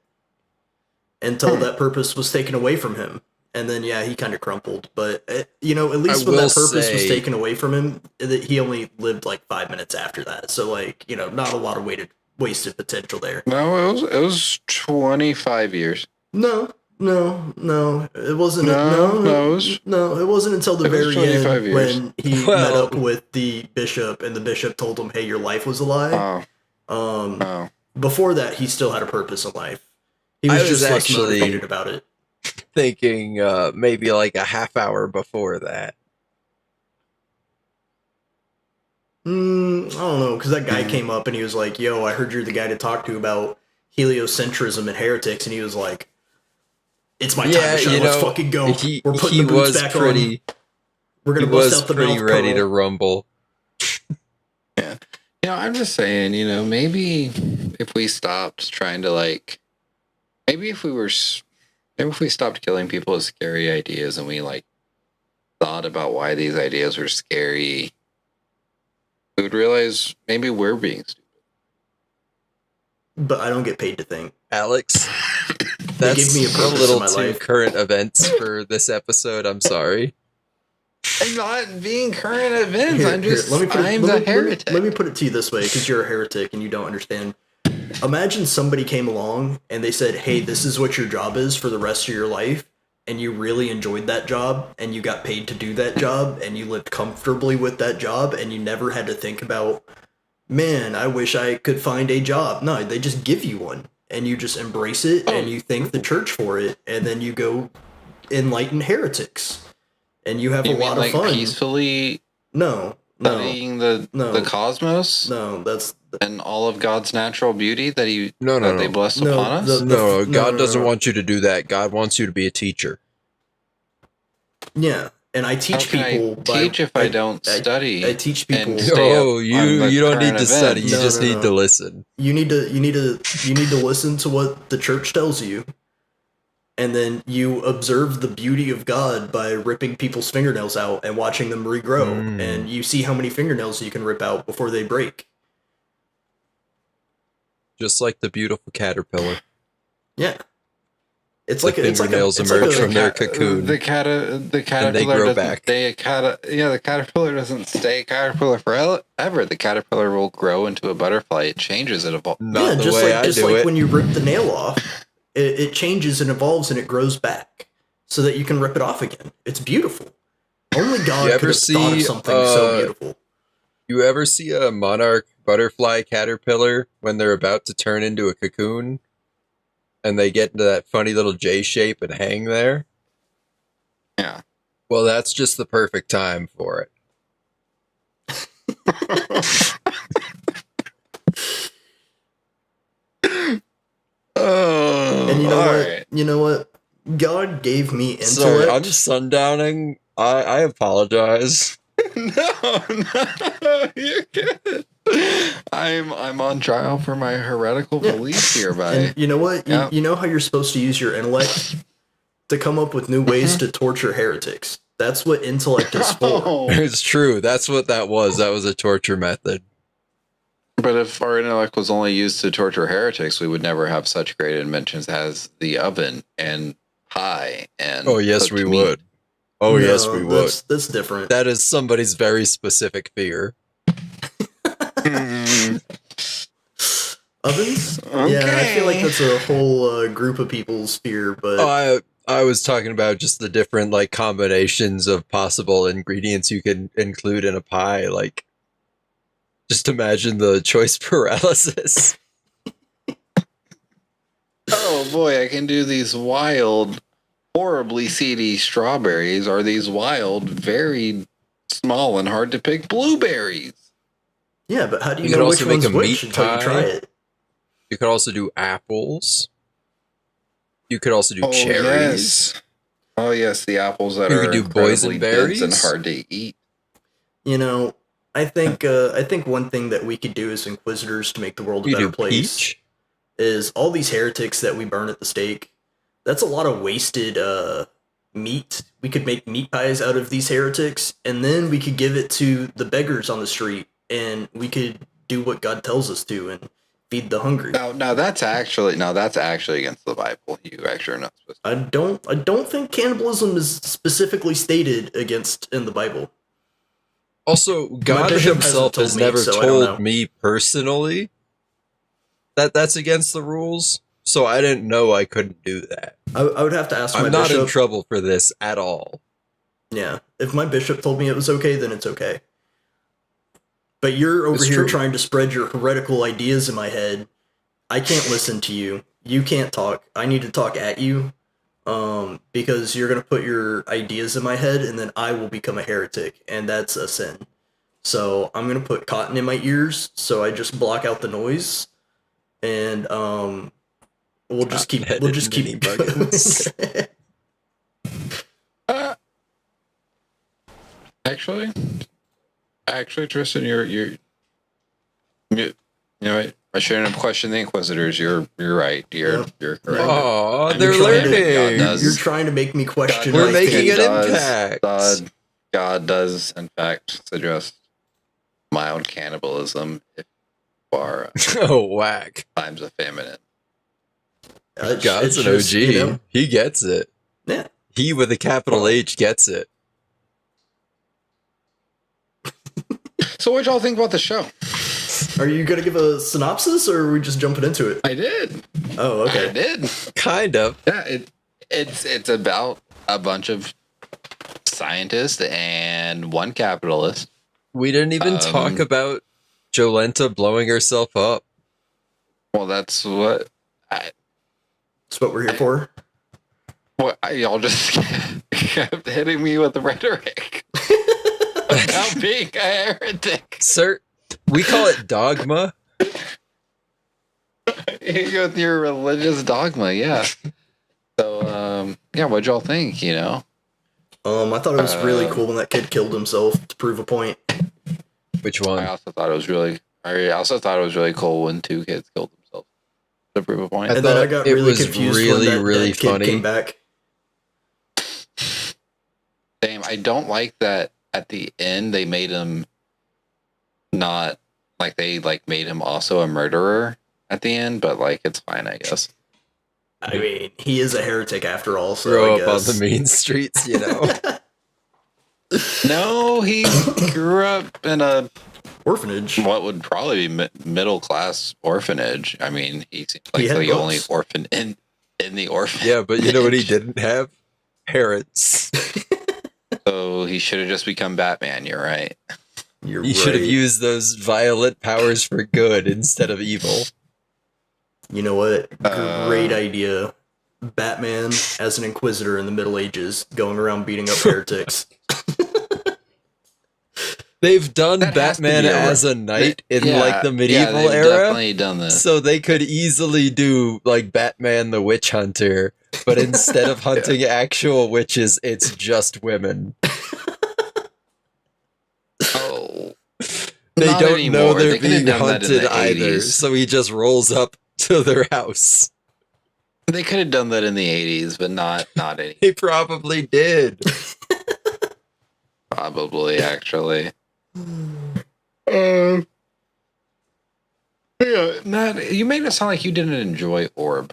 until that purpose was taken away from him. And then, yeah, he kind of crumpled. But, you know, at least
I
when that
will
purpose was
say-
taken away from him, he only lived like 5 minutes after that. So, like, you know, not a lot of wasted potential there.
No, it was 25 years.
No, it wasn't.
No,
it wasn't until the
It was
very
25
end
years.
when he met up with the bishop, and the bishop told him, "Hey, your life was a lie."
Oh.
Before that, he still had a purpose in life. He was
I was
just less
actually-
motivated about it.
Thinking maybe like a half hour before that.
I don't know, because that guy came up and he was like, "Yo, I heard you're the guy to talk to about heliocentrism and heretics," and he was like, "It's my time to shine. Let's fucking go. We're putting the boots back on. We're gonna bust out the
pretty
mouth
ready
pearl."
to rumble.
Yeah. You know, I'm just saying, you know, maybe if we stopped trying to like, maybe if we stopped killing people with scary ideas and we like thought about why these ideas were scary, we would realize maybe we're being stupid.
But I don't get paid to think.
Alex, that's
gave me a
a
purpose
little
in my
too
life.
current events for this episode. I'm sorry.
I'm not being current events.
Here,
I'm just,
let me put it,
I'm
let
the
me-
heretic.
Let me put it to you this way, because you're a heretic and you don't understand. Imagine somebody came along and they said, "Hey, this is what your job is for the rest of your life," and you really enjoyed that job, and you got paid to do that job, and you lived comfortably with that job, and you never had to think about, "Man, I wish I could find a job." No, they just give you one, and you just embrace it, and you thank the church for it, and then you go enlighten heretics, and you have
You
a lot
mean
of
like
fun.
peacefully
No,
studying the cosmos
that's
and all of God's natural beauty that
No,
they blessed upon us?
No, God
no,
doesn't
no.
want you to do that. God wants you to be a teacher.
Yeah, and I teach
How can
people.
I teach if I don't study?
I teach people.
and stay up
Oh,
on
you
the
don't need
current
to study.
events?
You
No,
just
no,
need
no.
to listen.
You need to listen to what the church tells you, and then you observe the beauty of God by ripping people's fingernails out and watching them regrow, and you see how many fingernails you can rip out before they break.
Just like the beautiful caterpillar.
Yeah, it's
The
like
fingernails
it's
emerge
like
from their cocoon.
The caterpillar
grow
doesn't
back.
stay the caterpillar doesn't stay a caterpillar forever. The caterpillar will grow into a butterfly. It changes. It evolves.
Not the way I do it.
when you rip the nail off, it changes and evolves and it grows back so that you can rip it off again. It's beautiful. Only God
ever
could have thought of
see,
something so beautiful.
You ever see a monarch butterfly caterpillar when they're about to turn into a cocoon? And they get into that funny little J shape and hang there?
Yeah.
Well, that's just the perfect time for it.
And you know
all
what?
right.
You know what? God gave me intellect.
Sorry, I'm sundowning. I apologize.
No, you're good. I'm on trial for my heretical beliefs here, buddy.
And you know what?
Yeah.
You know how you're supposed to use your intellect to come up with new ways to torture heretics. That's what intellect is for.
Oh.
It's true. That's what that was. That was a torture method.
But if our intellect was only used to torture heretics, we would never have such great inventions as the oven and pie and
Oh, yes,
cooked
we
meat.
would. Oh,
No,
yes, we would.
That's different.
That is somebody's very specific fear.
Ovens?
Okay.
Yeah, I feel like that's a whole group of people's fear, but
I was talking about just the different like combinations of possible ingredients you can include in a pie. Like, just imagine the choice paralysis.
Oh boy, I can do these wild, horribly seedy strawberries, or these wild, very small and hard to pick blueberries.
yeah, but how do you
You could
know which
also make
one's
a
which
meat
until you
pie.
try it?
You could also do apples. You could also do
Oh,
cherries.
yes. Oh yes, the apples that
You
are
could do
incredibly dense and
boysenberries.
hard to eat.
You know, I think one thing that we could do as inquisitors to make the world a
You
better
do
place
peach.
is all these heretics that we burn at the stake. That's a lot of wasted meat. We could make meat pies out of these heretics, and then we could give it to the beggars on the street, and we could do what God tells us to and feed the hungry.
No, that's actually against the Bible. You actually are not supposed to.
I don't think cannibalism is specifically stated against in the Bible.
Also, God
bishop
himself
hasn't told
has
me,
never
so I don't know.
told me personally that that's against the rules, so I didn't know I couldn't do that.
I would have to ask my
I'm not
bishop.
in trouble for this at all.
Yeah, if my bishop told me it was okay, then it's okay. But you're over
It's
here
true.
trying to spread your heretical ideas in my head. I can't listen to you. You can't talk. I need to talk at you, because you're gonna put your ideas in my head, and then I will become a heretic, and that's a sin. So I'm gonna put cotton in my ears, so I just block out the noise, and we'll just keep
Mini buggins.
Actually, Tristan, you know what? I shouldn't have questioned the Inquisitors. You're right. You're correct.
Oh,
And
they're
you're trying to-
learning.
God does.
You're trying to make me question.
We're
my
making
faith.
an impact.
God does, in fact, suggest mild cannibalism if you are
Oh, whack.
times of famine.
God's
It's
an
just,
OG.
you know,
He gets it.
yeah.
He with a capital H gets it.
So, what y'all think about the show?
Are you gonna give a synopsis, or are we just jumping into it?
I did.
Oh,
I
okay.
did.
Kind of.
Yeah, it's about a bunch of scientists and one capitalist.
We didn't even talk about Jolenta blowing herself up.
Well, that's what
That's what we're here for.
y'all just kept hitting me with the rhetoric about being a heretic.
Sir, we call it dogma.
With your religious dogma, yeah. So, yeah, what'd y'all think? You know,
I thought it was really cool when that kid killed himself to prove a point.
Which
I
one?
also thought it was really cool when two kids killed themselves to prove a point.
I
And then I
thought
got
it
really
was
confused
really,
when that
really
dead kid
funny.
came back.
Same. I don't like that at the end they made him not like they made him also a murderer at the end, but it's fine, I guess.
I mean, he is a heretic after all, so
Grow
I
up on
guess.
the mean streets, you know.
No, he grew up in a
Orphanage.
what would probably be middle class orphanage. I mean, he seems like
He had
the
books.
only orphan in the orphanage.
Yeah, but you know what he didn't have? Parents.
So he should have just become Batman. You're right.
You're
He should have
right.
used those violent powers for good instead of evil.
You know what?
Uh,
Great idea. Batman as an inquisitor in the Middle Ages, going around beating up heretics.
They've done
That has to
Batman
be
as a knight in the
they've
medieval era.
definitely done this.
So they could easily do Batman the Witch Hunter, but instead of hunting actual witches, it's just women.
Oh,
They
Not
don't
anymore.
know
They
they're
could have
being
done that in
hunted
the
either,
80s.
so he just rolls up to their house.
they could have done that in the 80s, but not any.
He probably did.
Probably actually. Yeah, Matt, you made it sound like you didn't enjoy Orb.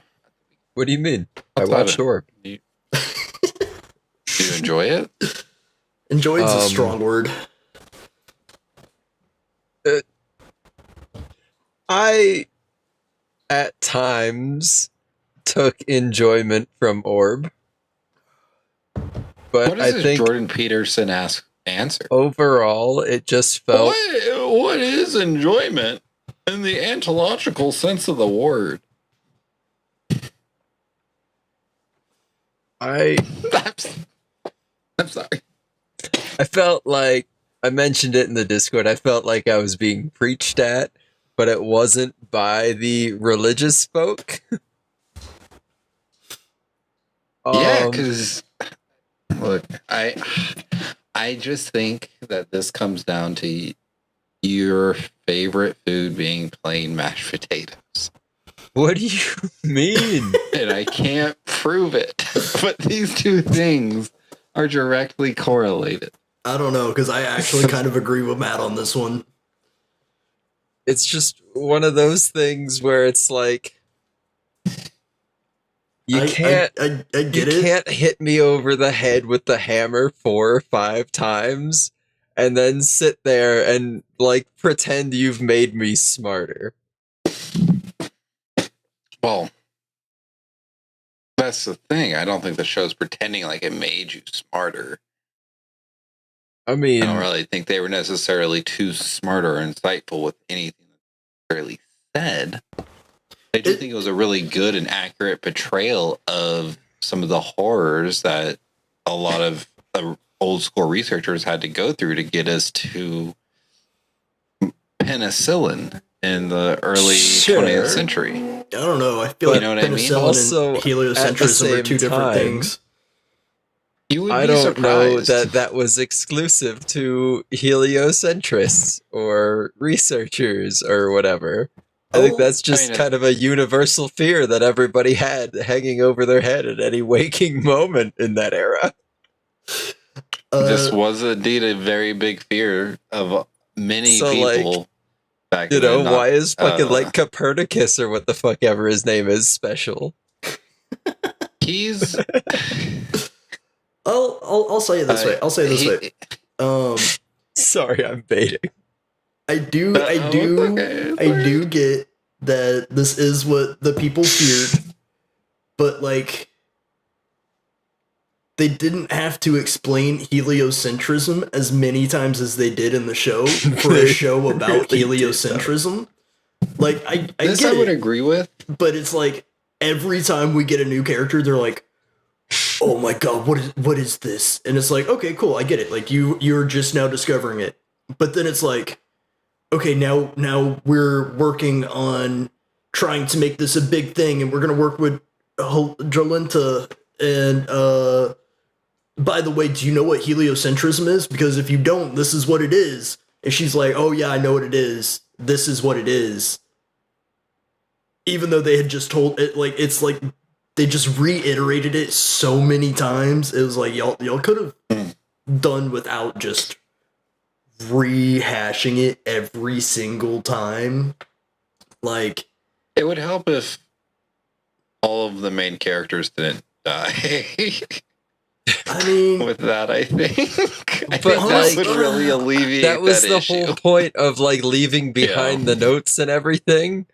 What do you mean? I
What's
watched
that?
Orb.
Do you enjoy it?
Enjoyed's a strong word.
I, at times, took enjoyment from Orb. But
What
I
is this
think
Jordan Peterson answer?
overall, it just felt...
What is enjoyment in the ontological sense of the word?
I'm
sorry.
I felt like, I mentioned it in the Discord, I felt like I was being preached at, but it wasn't by the religious folk.
Yeah, because look, I just think that this comes down to your favorite food being plain mashed potatoes.
What do you mean?
And I can't prove it, but these two things are directly correlated.
I don't know, because I actually kind of agree with Matt on this one.
it's just one of those things where it's like you can't hit me over the head with the hammer 4 or 5 times and then sit there and like pretend you've made me smarter.
Well, that's the thing. I don't think the show's pretending like it made you smarter.
I mean,
I don't really think they were necessarily too smart or insightful with anything that's really said. I do think it was a really good and accurate portrayal of some of the horrors that a lot of old school researchers had to go through to get us to penicillin in the early 20th century.
I don't know. I feel like penicillin and heliocentrism are two different things.
I don't know that was exclusive to heliocentrists or researchers or whatever. I think that's just kind of a universal fear that everybody had hanging over their head at any waking moment in that era.
This was indeed a very big fear of many people. Like, back then.
Why is fucking like Copernicus or what the fuck ever his name is special?
He's...
I'll say it this way. I'll say it this way.
Sorry, I'm baiting.
I do get that this is what the people feared, but like they didn't have to explain heliocentrism as many times as they did in the show for a show about heliocentrism. Like I
would agree with,
but it's like every time we get a new character, they're like, "Oh my god, what is this?" And it's like, okay, cool, I get it. Like you're just now discovering it, but then it's like, okay, now we're working on trying to make this a big thing, and we're gonna work with Jolenta. And by the way, do you know what heliocentrism is? Because if you don't, this is what it is. And she's like, oh yeah, I know what it is. This is what it is. Even though they had just told it, like it's like they just reiterated it so many times. It was like y'all could have done without just rehashing it every single time. Like,
it would help if all of the main characters didn't die.
I mean,
with that, I think
that
would really alleviate
that was the
issue.
whole point of like leaving behind the notes and everything.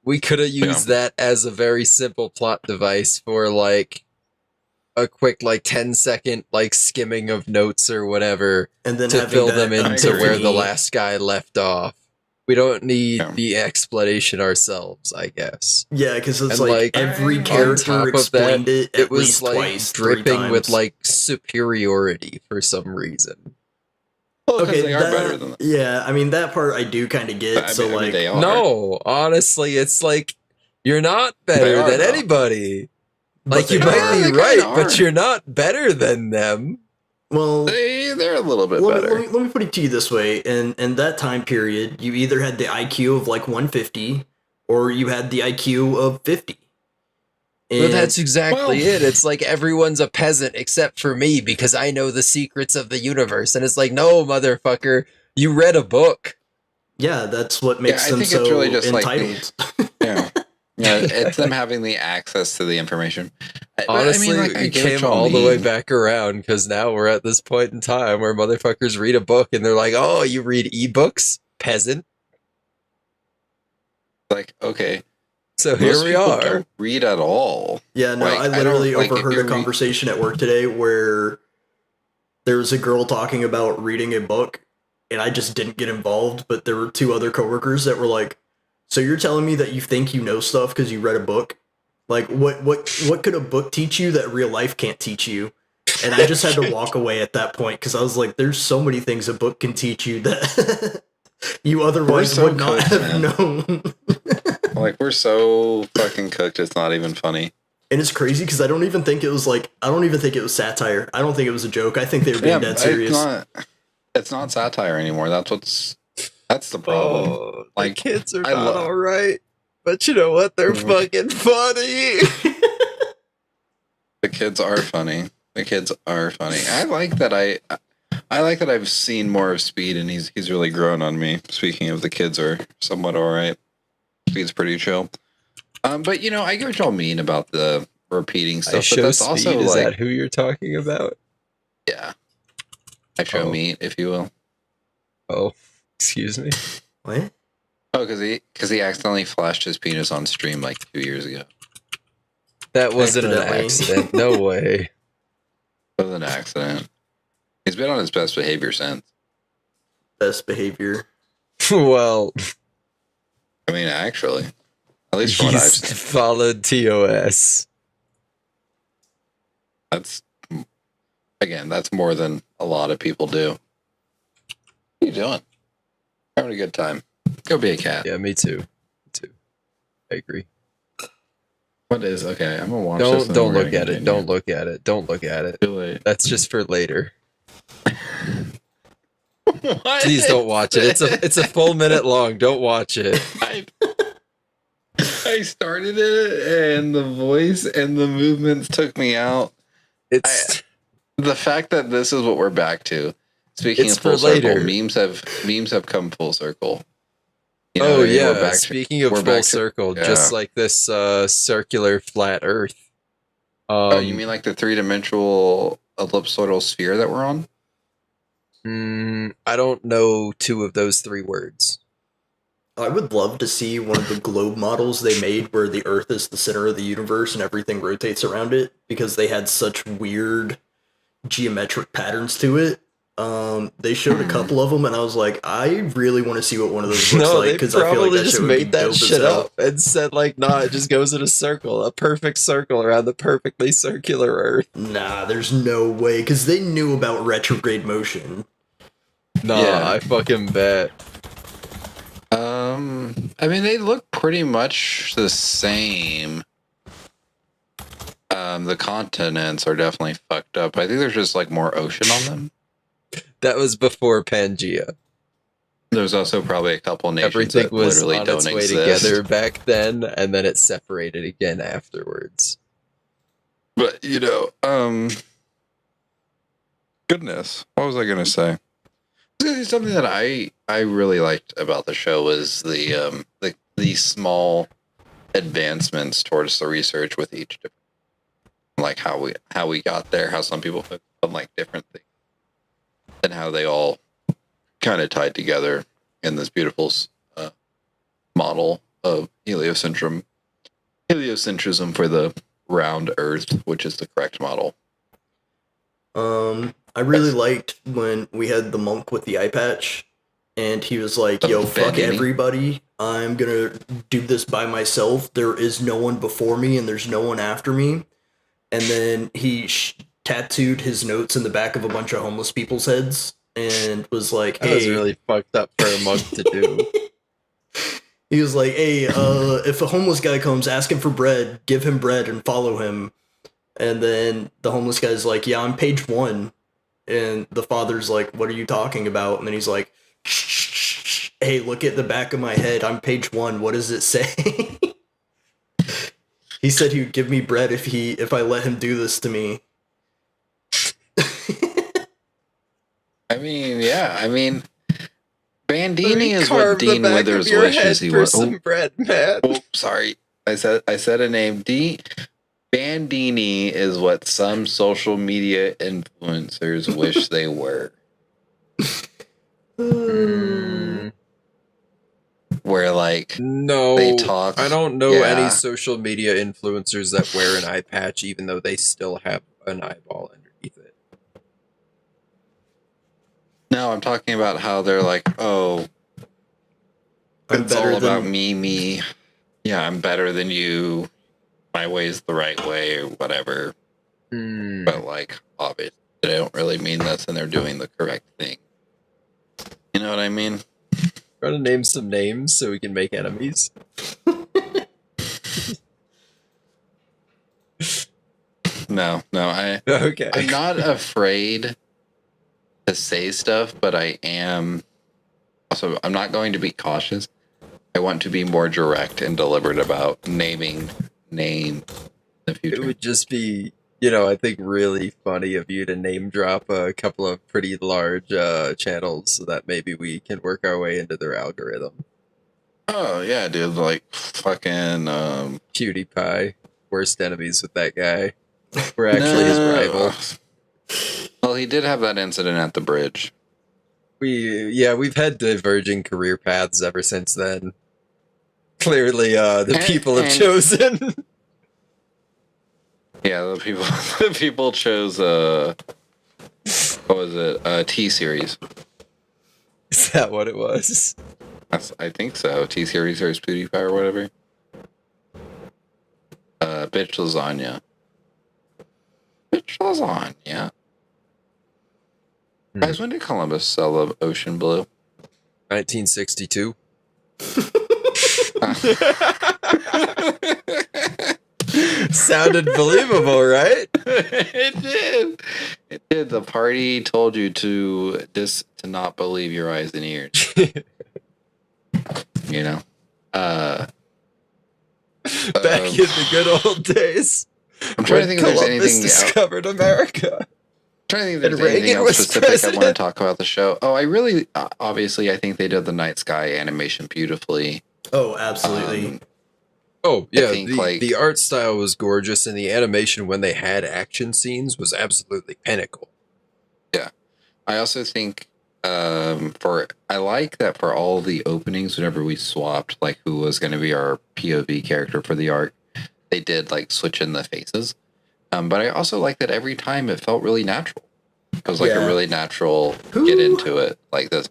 We could have used that as a very simple plot device for like a quick like 10-second like skimming of notes or whatever,
and then
to fill them into where the last guy left off. We don't need the explanation ourselves, I guess.
Yeah, because it's like every character explained it at least twice,
dripping with like superiority for some reason.
Well, okay, they are better than that.
Yeah, I mean that part I do kind of get. So like,
no, honestly, it's like you're not better than anybody. Like you might be right, but you're not better than them.
Well,
they're a little bit better.
Let me put it to you this way: in that time period, you either had the IQ of like 150, or you had the IQ of 50.
Well, that's exactly it. It's like everyone's a peasant except for me because I know the secrets of the universe, and it's like, no, motherfucker, you read a book.
Yeah, that's what makes them so really just entitled.
Yeah, it's them having the access to the information.
Honestly, we came all the way back around because now we're at this point in time where motherfuckers read a book and they're like, oh, you read ebooks, peasant?
Like, okay.
So here we are.
Don't read at all.
Yeah, no, like, I literally overheard a conversation at work today where there was a girl talking about reading a book and I just didn't get involved, but there were 2 other coworkers that were like, so you're telling me that you think you know stuff because you read a book? Like, what could a book teach you that real life can't teach you? And I just had to walk away at that point because I was like, there's so many things a book can teach you that you otherwise would not have known.
Like, we're so fucking cooked, it's not even funny.
And it's crazy because I don't even think it was satire. I don't think it was a joke. I think they were being dead serious.
It's not satire anymore. That's the problem.
Oh, like, the kids are not alright. But you know what? They're fucking funny.
The kids are funny. I like that I like that I've seen more of Speed, and he's really grown on me. Speaking of, the kids are somewhat all right. Speed's pretty chill. But you know, I get what y'all mean about the repeating stuff. But that's
Speed,
also
is
like,
that who you're talking about?
yeah, I show meat, if you will.
Oh, excuse me.
What?
Oh, because he accidentally flashed his penis on stream like 2 years ago.
That wasn't an
Accidentally.
accident. No way.
It was an accident. He's been on his best behavior since.
Best behavior.
Well,
I mean, actually, at least from what I've
he's
seen.
followed TOS.
That's more than a lot of people do. What are you doing? Having a good time. Go be a cat.
Yeah, me too. I agree.
What is okay? I'm gonna watch this.
Don't look at it. Don't look at it. Don't look at it.
Too late.
That's just for later.
What
Please don't watch it. It's a full minute long. Don't watch it.
I started it, and the voice and the movements took me out.
It's
The fact that this is what we're back to. Speaking
It's
of full
for
circle,
later.
memes have come full circle. You know
oh
what I mean?
yeah.
We're back to-
Speaking of
we're
full
back to-
circle,
yeah.
just like this circular flat Earth.
Oh, you mean like the 3-dimensional ellipsoidal sphere that we're on?
I don't know 2 of those 3 words.
I would love to see one of the globe models they made where the Earth is the center of the universe and everything rotates around it, because they had such weird geometric patterns to it. They showed a couple of them, and I was like, I really want to see what one of those looks
No,
like,
they
because I feel
probably
like that
just
shit would be
made that
dope as
shit
hell.
up and said like, nah, it just goes in a circle, a perfect circle around the perfectly circular Earth.
Nah, there's no way, because they knew about retrograde motion.
Nah,
Yeah.
I fucking bet.
I mean, they look pretty much the same. The continents are definitely fucked up. I think there's just like more ocean on them.
That was before Pangea.
There's also probably a couple nations
Everything
that
was
literally
on
don't
its way
exist.
together back then, and then it separated again afterwards.
But you know, goodness, what was I gonna say? Something that I really liked about the show was the small advancements towards the research with each different, like how we got there, how some people focus on like different things, and how they all kind of tied together in this beautiful model of heliocentrism for the round Earth, which is the correct model.
I really liked when we had the monk with the eye patch, and he was like,
The
yo, fuck
Bandini?
everybody. I'm gonna do this by myself. There is no one before me, and there's no one after me. And then he tattooed his notes in the back of a bunch of homeless people's heads, and was like,
That was
hey.
really fucked up for a monk to do.
He was like, hey, if a homeless guy comes asking for bread, give him bread and follow him. And then the homeless guy's like, yeah, I'm page 1. And the father's like, what are you talking about? And then he's like, shh, hey, look at the back of my head. I'm page 1. What does it say? He said he would give me bread if I let him do this to me.
I mean, yeah, I mean, Bandini is
Carve
what
the
Dean
back of
Withers
your
wishes
head
he
for
was.
some bread, man.
Oh, sorry. I said a name. Bandini is what some social media influencers wish they were. Where like
No,
they talk.
I don't know
Yeah.
any social media influencers that wear an eye patch, even though they still have an eyeball underneath it.
No, I'm talking about how they're like, oh,
I'm
it's
better
all about
than
me. Yeah, I'm better than you. My way's the right way, or whatever. But like, obviously, they don't really mean this, and they're doing the correct thing. You know what I mean?
Trying to name some names so we can make enemies.
No,
Okay.
I'm not afraid to say stuff, but I am. Also, I'm not going to be cautious. I want to be more direct and deliberate about naming name in the
It
future.
would just be I think really funny of you to name drop a couple of pretty large channels so that maybe we can work our way into their algorithm.
Oh yeah, dude, like fucking
PewDiePie, worst enemies with that guy. We're actually his rival.
Well, he did have that incident at the bridge.
We've had diverging career paths ever since then. Clearly, the people have chosen.
Yeah, the people chose what was it? T-Series.
Is that what it was?
I think so. T-Series or PewDiePie or whatever. Bitch lasagna. Bitch lasagna. Guys, when did Columbus sell the ocean blue?
1962. Sounded believable, right?
It did. It did. The party told you to not believe your eyes and ears. You know. Back
in the good old days.
I'm trying to think if there's anything
discovered America.
I'm trying to think if there's anything else specific I want to talk about the show. Oh, I really, obviously, I think they did the night sky animation beautifully.
Oh, absolutely.
The art style was gorgeous, and the animation when they had action scenes was absolutely pinnacle.
Yeah, I also think I like that for all the openings, whenever we swapped like who was going to be our POV character for the arc, they did like switch in the faces. But I also like that every time it felt really natural. It was like a really natural get into it like this.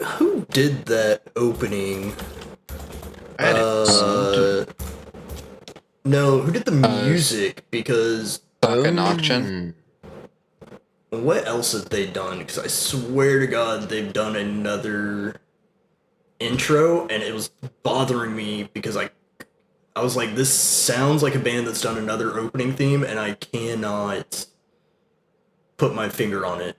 Who did that opening? No, who did the music? Because
Auction.
What else have they done? Because I swear to God, they've done another intro, and it was bothering me because I was like, this sounds like a band that's done another opening theme, and I cannot put my finger on it.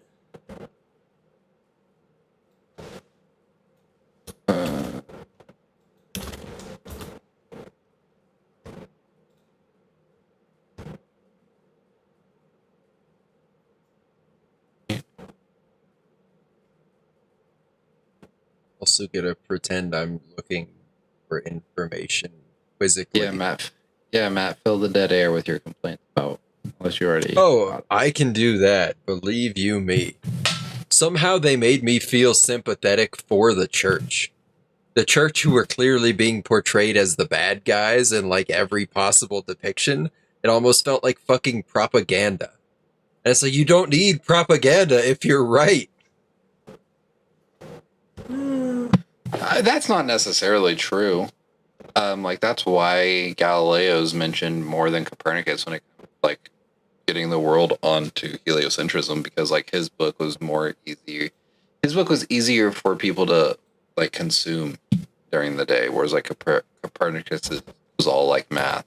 Also gonna pretend I'm looking for information quizzically.
Matt, fill the dead air with your complaints about unless you already.
Oh, I can do that. Believe you me. Somehow they made me feel sympathetic for the church. The church, who were clearly being portrayed as the bad guys in like every possible depiction. It almost felt like fucking propaganda. And it's like, you don't need propaganda if you're right.
That's not necessarily true. Like that's why Galileo's mentioned more than Copernicus when it like getting the world onto heliocentrism, because like his book was more easy. His book was easier for people to like consume during the day, whereas like Copernicus was all like math.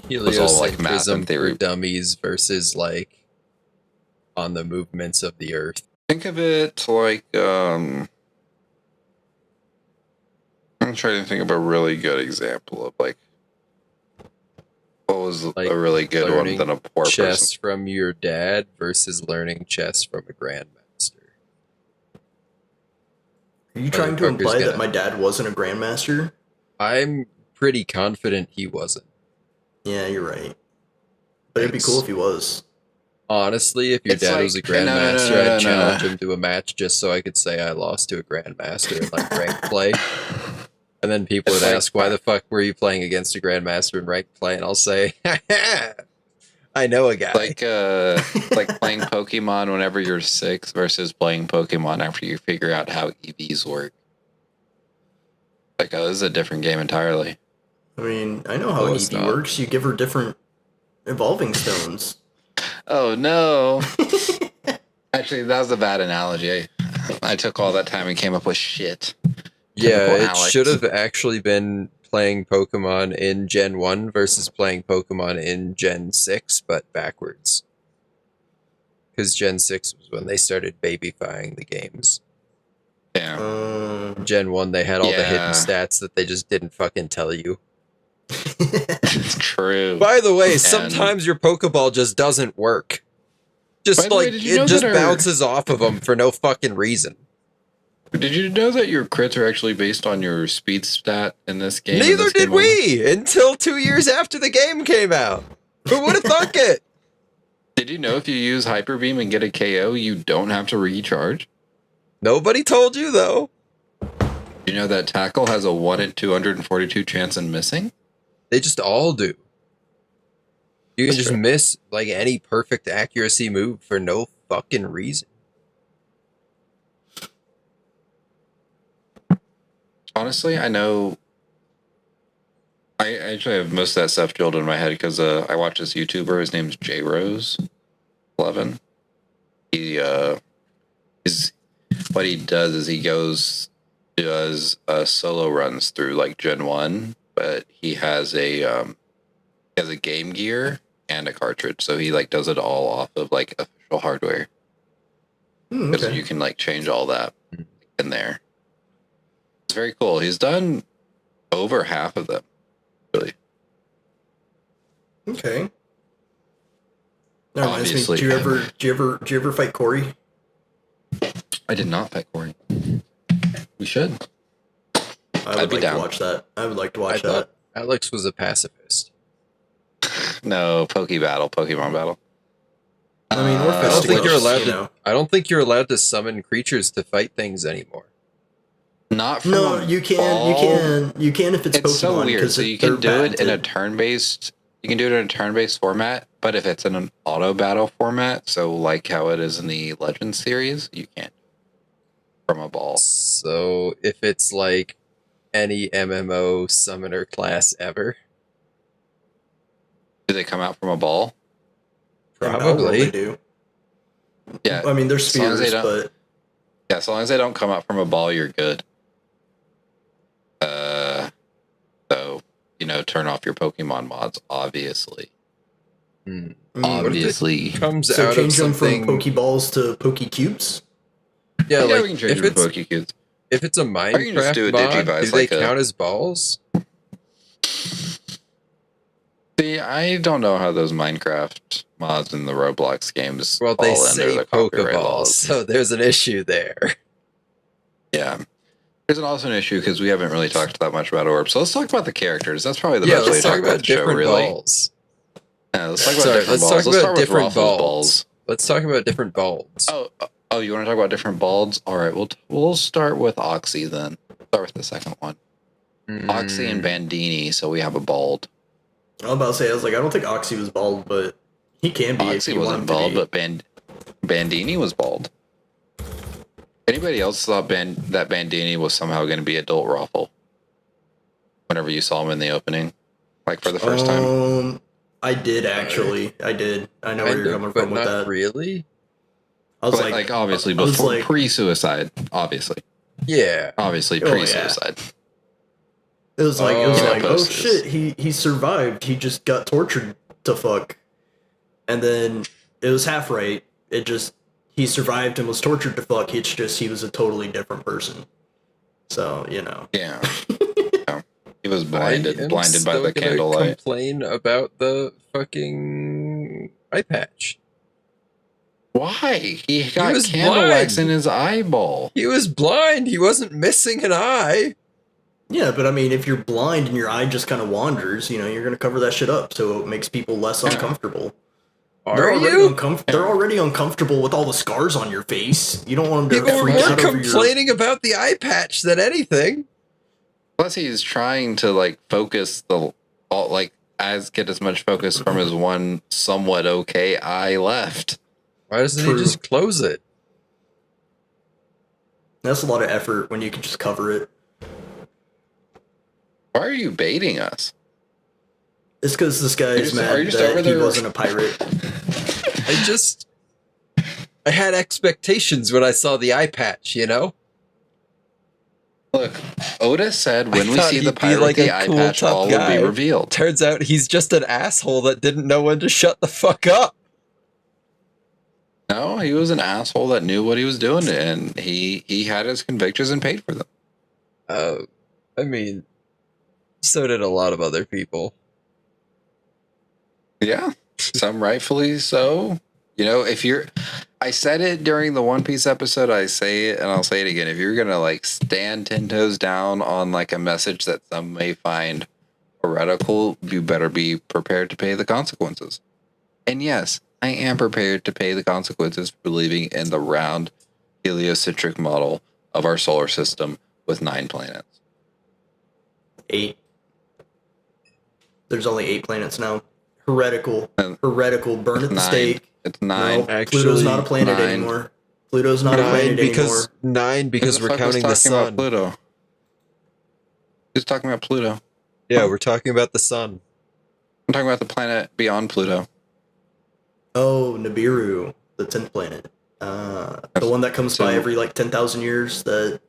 Heliocentrism all, like, math and theory. For dummies versus like on the movements of the Earth.
Think of it like I'm trying to think of a really good example of like what was like a really good one than a poor
chess
person.
From your dad versus learning chess from a grandmaster.
Are you trying to imply that my dad wasn't a grandmaster?
I'm pretty confident he wasn't.
Yeah, you're right. But it'd be cool if he was.
Honestly, if your dad was a grandmaster, I'd challenge him to a match just so I could say I lost to a grandmaster in like ranked play. And then people would ask, why the fuck were you playing against a grandmaster in ranked play? And I'll say, I know a guy.
Like playing Pokemon whenever you're 6 versus playing Pokemon after you figure out how EVs work. Like, this is a different game entirely.
I mean, I know how EV works. You give her different evolving stones.
Oh, no. Actually, that was a bad analogy. I took all that time and came up with shit.
Yeah, it should have actually been playing Pokemon in Gen 1 versus playing Pokemon in Gen 6, but backwards. Because Gen 6 was when they started babyfying the games.
Yeah.
Gen 1, they had all the hidden stats that they just didn't fucking tell you.
It's true.
By the way, sometimes your Pokeball just doesn't work. Just like it just bounces off of them for no fucking reason.
Did you know that your crits are actually based on your speed stat in this game?
Neither did we until 2 years after the game came out. Who would have thunk it?
Did you know if you use Hyper Beam and get a KO, you don't have to recharge?
Nobody told you, though.
You know that Tackle has a 1 in 242 chance in missing?
They just all do. You can just miss like any perfect accuracy move for no fucking reason.
Honestly, I know. I actually have most of that stuff drilled in my head because I watch this YouTuber. His name's JRose11. He what he does is he does solo runs through like Gen 1, but he has a Game Gear and a cartridge, so he like does it all off of like official hardware. Because you can like change all that in there. It's very cool. He's done over half of them, really.
Okay. That reminds me, do you ever fight Corey?
I did not fight Corey. We should.
I would like to watch that. I would like to watch that.
Alex was a pacifist.
No, Pokemon battle.
I mean,
I don't think you're allowed to. I don't think you're allowed to summon creatures to fight things anymore.
Not from
no, you can. You can if it's Pokemon.
It's so weird. So you can do it in a turn-based. You can do it in a turn-based format, but if it's in an auto battle format, so like how it is in the Legends series, you can't from a ball.
So if it's like any MMO summoner class ever,
do they come out from a ball?
Probably.
They do.
Yeah.
I mean, they're spears, but
yeah, as long as they don't come out from a ball, you're good. So turn off your Pokemon mods, obviously. Obviously,
comes
so
out
change
of
them from Pokeballs to Pokecubes.
Yeah, like
we can change them to Pokecubes.
If it's a Minecraft mod, do they count as balls?
See, I don't know how those Minecraft mods in the Roblox games
well, they say Pokeballs, so there's an issue there.
Yeah. There's also an issue because we haven't really talked that much about orbs. So let's talk about the characters. That's probably the best way to talk about the show, really.
Balls.
Yeah, let's talk about different balls. Let's start with Ruffles balls.
Let's talk about different balls.
Oh, you want to talk about different balls? All right, we'll start with Oxy then. Start with the second one. Oxy and Bandini, so we have a bald.
I was about to say, I don't think Oxy was bald, but he can be.
Oxy wasn't bald, but Bandini was bald. Anybody else thought that Bandini was somehow going to be adult Ruffle? Whenever you saw him in the opening, like for the first time.
I did actually. I did. I know where you're coming from with that.
Really?
I was
like obviously before pre-suicide, obviously.
Yeah.
Obviously pre-suicide.
It was like oh shit, he survived. He just got tortured to fuck. And then it was half right. He survived and was tortured to fuck. It's just he was a totally different person. So,
Yeah. He was blinded by the candlelight.
Complain about the fucking eye patch.
Why? He got candle wax in his eyeball.
He was blind. He wasn't missing an eye.
Yeah, but I mean, if you're blind and your eye just kind of wanders, you're going to cover that shit up, so it makes people less uncomfortable. They're already uncomfortable with all the scars on your face. You don't want them to freak out over
People were more complaining about the eye patch than anything.
Plus, he's trying to focus get as much focus from his one somewhat okay eye left.
Why doesn't he just close it?
That's a lot of effort when you can just cover it.
Why are you baiting us?
It's because this guy is mad that he wasn't a pirate.
I had expectations when I saw the eye patch,
Look, Oda said when we see the pirate, the eye patch all will be revealed.
Turns out he's just an asshole that didn't know when to shut the fuck up.
No, he was an asshole that knew what he was doing, and he had his convictions and paid for them.
I mean, so did a lot of other people.
Yeah, some rightfully so. You know, I said it during the One Piece episode, I say it and I'll say it again. If you're going to like stand 10 toes down on like a message that some may find heretical, you better be prepared to pay the consequences. And yes, I am prepared to pay the consequences for believing in the round heliocentric model of our solar system with 9 planets.
8. There's only 8 planets now. Heretical. Burn at the
9.
stake.
It's 9.
No, Pluto's not a planet
9.
anymore. Pluto's not a planet anymore.
9 because we're counting the sun.
About Pluto? Who's talking about Pluto?
Yeah, we're talking about the sun.
I'm talking about the planet beyond Pluto.
Oh, Nibiru, the 10th planet. The one that comes by every like 10,000 years that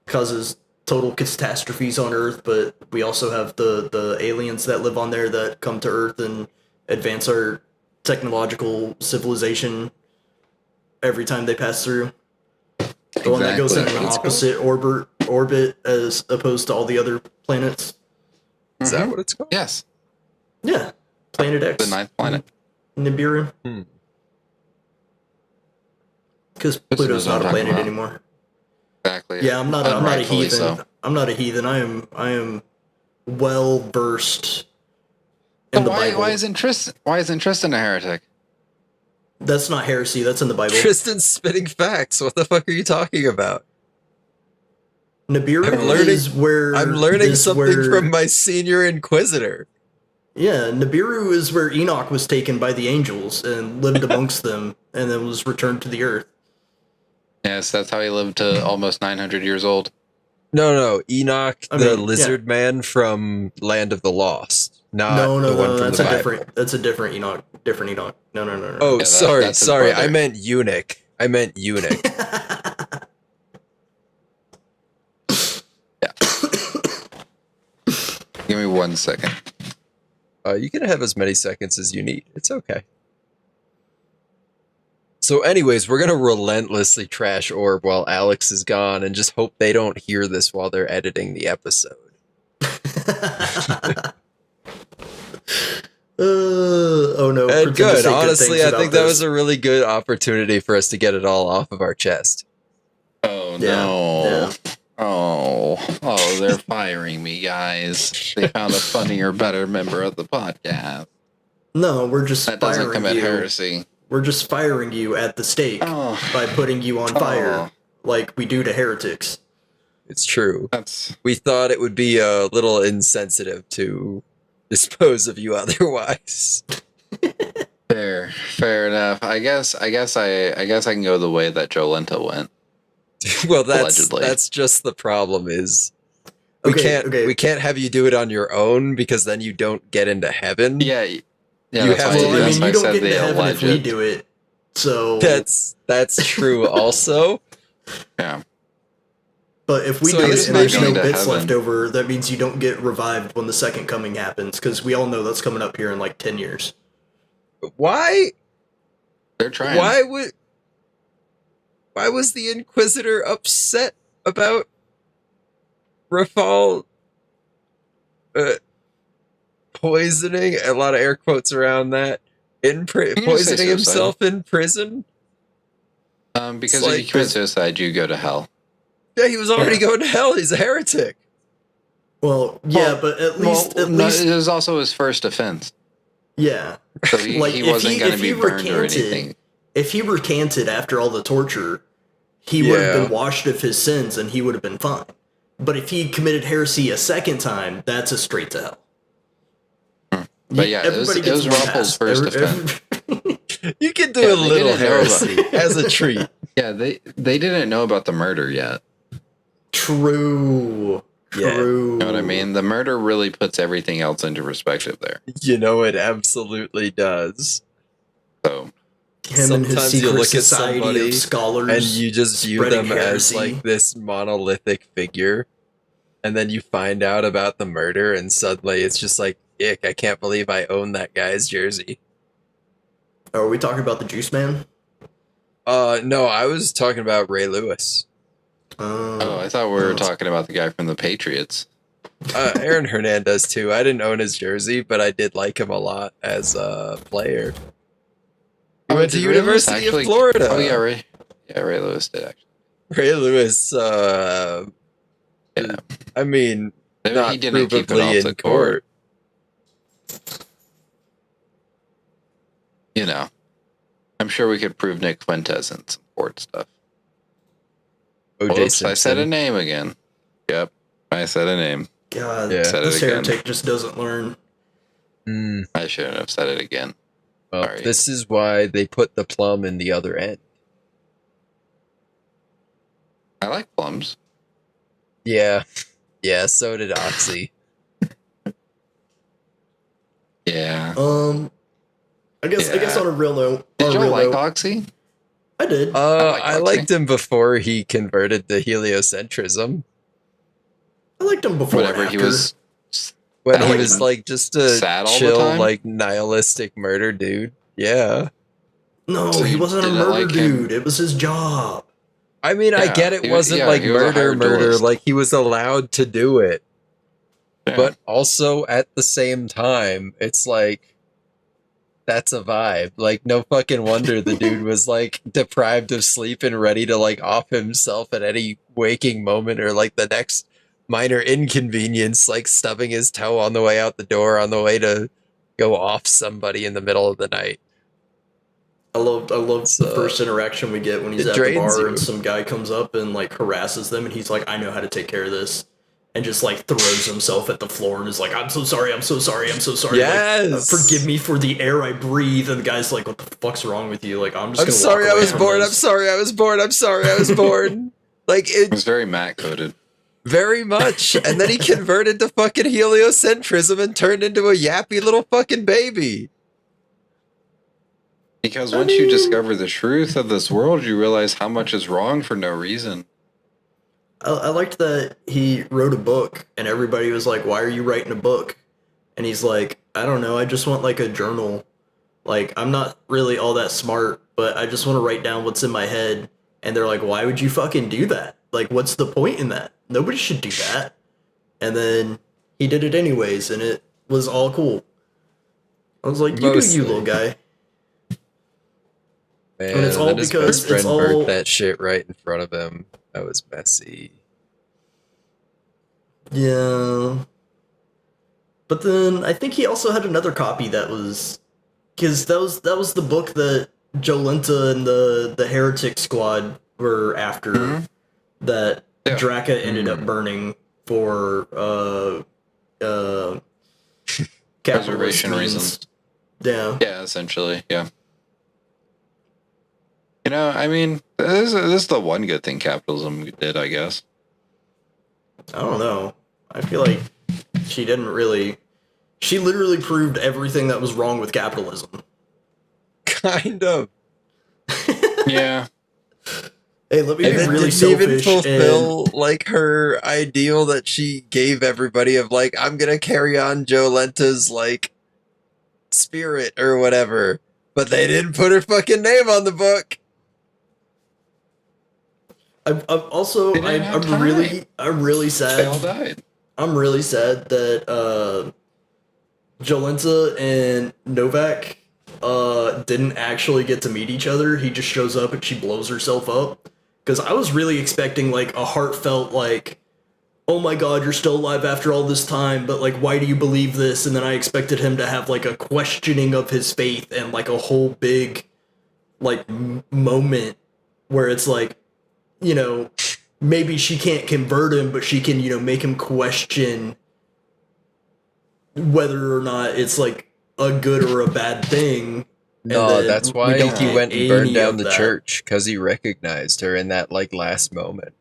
causes total catastrophes on Earth, but we also have the aliens that live on there that come to Earth and advance our technological civilization every time they pass through. The one that goes in an opposite orbit as opposed to all the other planets.
Is that what it's called?
Yes.
Yeah. Planet X.
The 9th planet.
Nibiru. Because Pluto's not a planet anymore.
Exactly.
Yeah, I'm not a heathen.
So.
I'm not a heathen. I am well versed in the Bible.
Why isn't Tristan a heretic?
That's not heresy. That's in the Bible.
Tristan's spitting facts. What the fuck are you talking about?
Nibiru is where
I'm learning something from my senior inquisitor.
Yeah, Nibiru is where Enoch was taken by the angels and lived amongst them, and then was returned to the earth.
Yes, that's how he lived to almost 900 years old.
No, Enoch, the lizard man from Land of the Lost. Not the one from the Bible.
That's a different Enoch. Different Enoch. No.
Oh, yeah, sorry. I meant eunuch.
Yeah. Give me 1 second.
You can have as many seconds as you need. It's okay. So anyways, we're going to relentlessly trash Orb while Alex is gone and just hope they don't hear this while they're editing the episode.
Oh no.
And good. Honestly, I think that was a really good opportunity for us to get it all off of our chest.
Oh, no. Yeah. Oh, they're firing me, guys. They found a funnier, better member of the podcast.
No, we're just
that doesn't commit heresy.
We're just firing you at the stake by putting you on fire like we do to heretics.
It's true. We thought it would be a little insensitive to dispose of you otherwise.
Fair enough. I guess I can go the way that Jolenta went.
Well, that's just the problem is we can't have you do it on your own because then you don't get into heaven.
Yeah,
you have to. Well, I mean, you don't get into heaven if we do it. So
that's true also.
Yeah.
But if we do it and there's no bits left over, that means you don't get revived when the second coming happens, because we all know that's coming up here in like 10 years.
Why?
They're trying.
Why was the Inquisitor upset about Rafal poisoning? A lot of air quotes around that. Poisoning himself in prison?
Because if you commit suicide, you go to hell.
Yeah, he was already going to hell. He's a heretic.
Well, yeah, but at least
it was also his first offense.
Yeah,
so he wasn't going to be burned or anything.
If he recanted after all the torture, he would have been washed of his sins and he would have been fine. But if he committed heresy a second time, that's a straight to hell.
But yeah, it was Ruffles' first offense.
You can do a little heresy as a treat.
Yeah, they didn't know about the murder yet.
True.
Yeah.
You know what I mean? The murder really puts everything else into perspective there.
You know, it absolutely does.
So
sometimes you look at somebody
of scholars
and you just view them as like this monolithic figure, and then you find out about the murder, and suddenly it's just like, ick, I can't believe I own that guy's jersey.
Are we talking about the Juice Man?
No, I was talking about Ray Lewis.
I thought we were talking about the guy from the Patriots.
Aaron Hernandez too. I didn't own his jersey, but I did like him a lot as a player. He went to University of Florida.
Oh yeah, Ray Lewis did actually.
Ray Lewis,
Yeah.
I mean,
Maybe
not
he didn't keep it
provably
off the
in
court.
court.
You know, I'm sure we could prove Nick Fuentes and some court stuff.
O.J.
Oops, I said a name again. Yep, I said a name.
God,
Yeah.
Said it
this
again.
heretic just doesn't learn.
I shouldn't have said it again.
Well,
Sorry.
this is why they put the plum in the other end.
I like plums.
Yeah. Yeah, so did Oxy.
Yeah.
I guess on a real note.
Did you like Oxy?
I did.
I liked him before he converted to heliocentrism.
I liked him before.
Whatever he was.
When
That
he
was
was like just a
sad all the
chill,
time?
like nihilistic murder dude. Yeah.
No,
So
he
you
wasn't a
didn't
murder
like him?
dude. It was his job.
I mean, I
Yeah,
get it
he-
wasn't
yeah,
like
he was a
murder,
hired duelist.
like he was allowed to do it.
Yeah.
But also at the same time, it's like that's a vibe. Like no fucking wonder the dude was like deprived of sleep and ready to like off himself at any waking moment or like the next minor inconvenience, like stubbing his toe on the way out the door on the way to go off somebody in the middle of the night.
I love
So,
the first interaction we get when he's
it
at the
drains
bar
you.
and some guy comes up and like harasses them and he's like, I know how to take care of this. And just like throws himself at the floor and is like, I'm so sorry, I'm so sorry, I'm so sorry.
Yes.
Like, forgive me for the air I breathe. And the guy's like, what the fuck's wrong with you? Like, I'm just
I'm
gonna
sorry
walk
I
away
was
from
born.
this.
I'm sorry I was born. I'm sorry I was born. Like
It
it
was very Matt coded.
very much. And then he converted to fucking heliocentrism and turned into a yappy little fucking baby.
Because once you discover the truth of this world, you realize how much is wrong for no reason.
I liked that he wrote a book and everybody was like, why are you writing a book? And he's like, I don't know, I just want like a journal. Like, I'm not really all that smart, but I just want to write down what's in my head. And they're like, why would you fucking do that? Like, what's the point in that? Nobody should do that. And then he did it anyways, and it was all cool. I was like, you do
Mostly.
you, little guy.
Man,
And it's all
then his
because
best friend
it's all-
burnt that shit right in front of him. That was messy.
Yeah. But then I think he also had another copy that was... Because that was the book that Jolenta and the Heretic Squad were after.
Mhm.
That
Yeah.
Draka ended up burning for
Preservation
capitalist
reasons.
Yeah.
Yeah, essentially. Yeah. You know, I mean, this is the one good thing capitalism did, I guess.
I don't know. I feel like she didn't really... She literally proved everything that was wrong with capitalism.
Kind of.
Yeah.
Hey, let me
And
be
then
really
didn't even
selfish and...
fulfill like her ideal that she gave everybody of like, I'm gonna carry on Jolenta's like spirit or whatever. But they didn't put her fucking name on the book.
I'm also
They didn't have time.
I'm really
They all
sad.
died.
I'm really sad that Jolenta and Novak didn't actually get to meet each other. He just shows up and she blows herself up. Because I was really expecting like a heartfelt like, oh my god, you're still alive after all this time, but like why do you believe this? And then I expected him to have like a questioning of his faith and like a whole big like moment where it's like, you know, maybe she can't convert him, but she can, you know, make him question whether or not it's like a good or a bad thing.
No,
then
that's
we
why
don't
he
get
went and
any
burned down
of
the
that.
church, because he recognized her in that like last moment.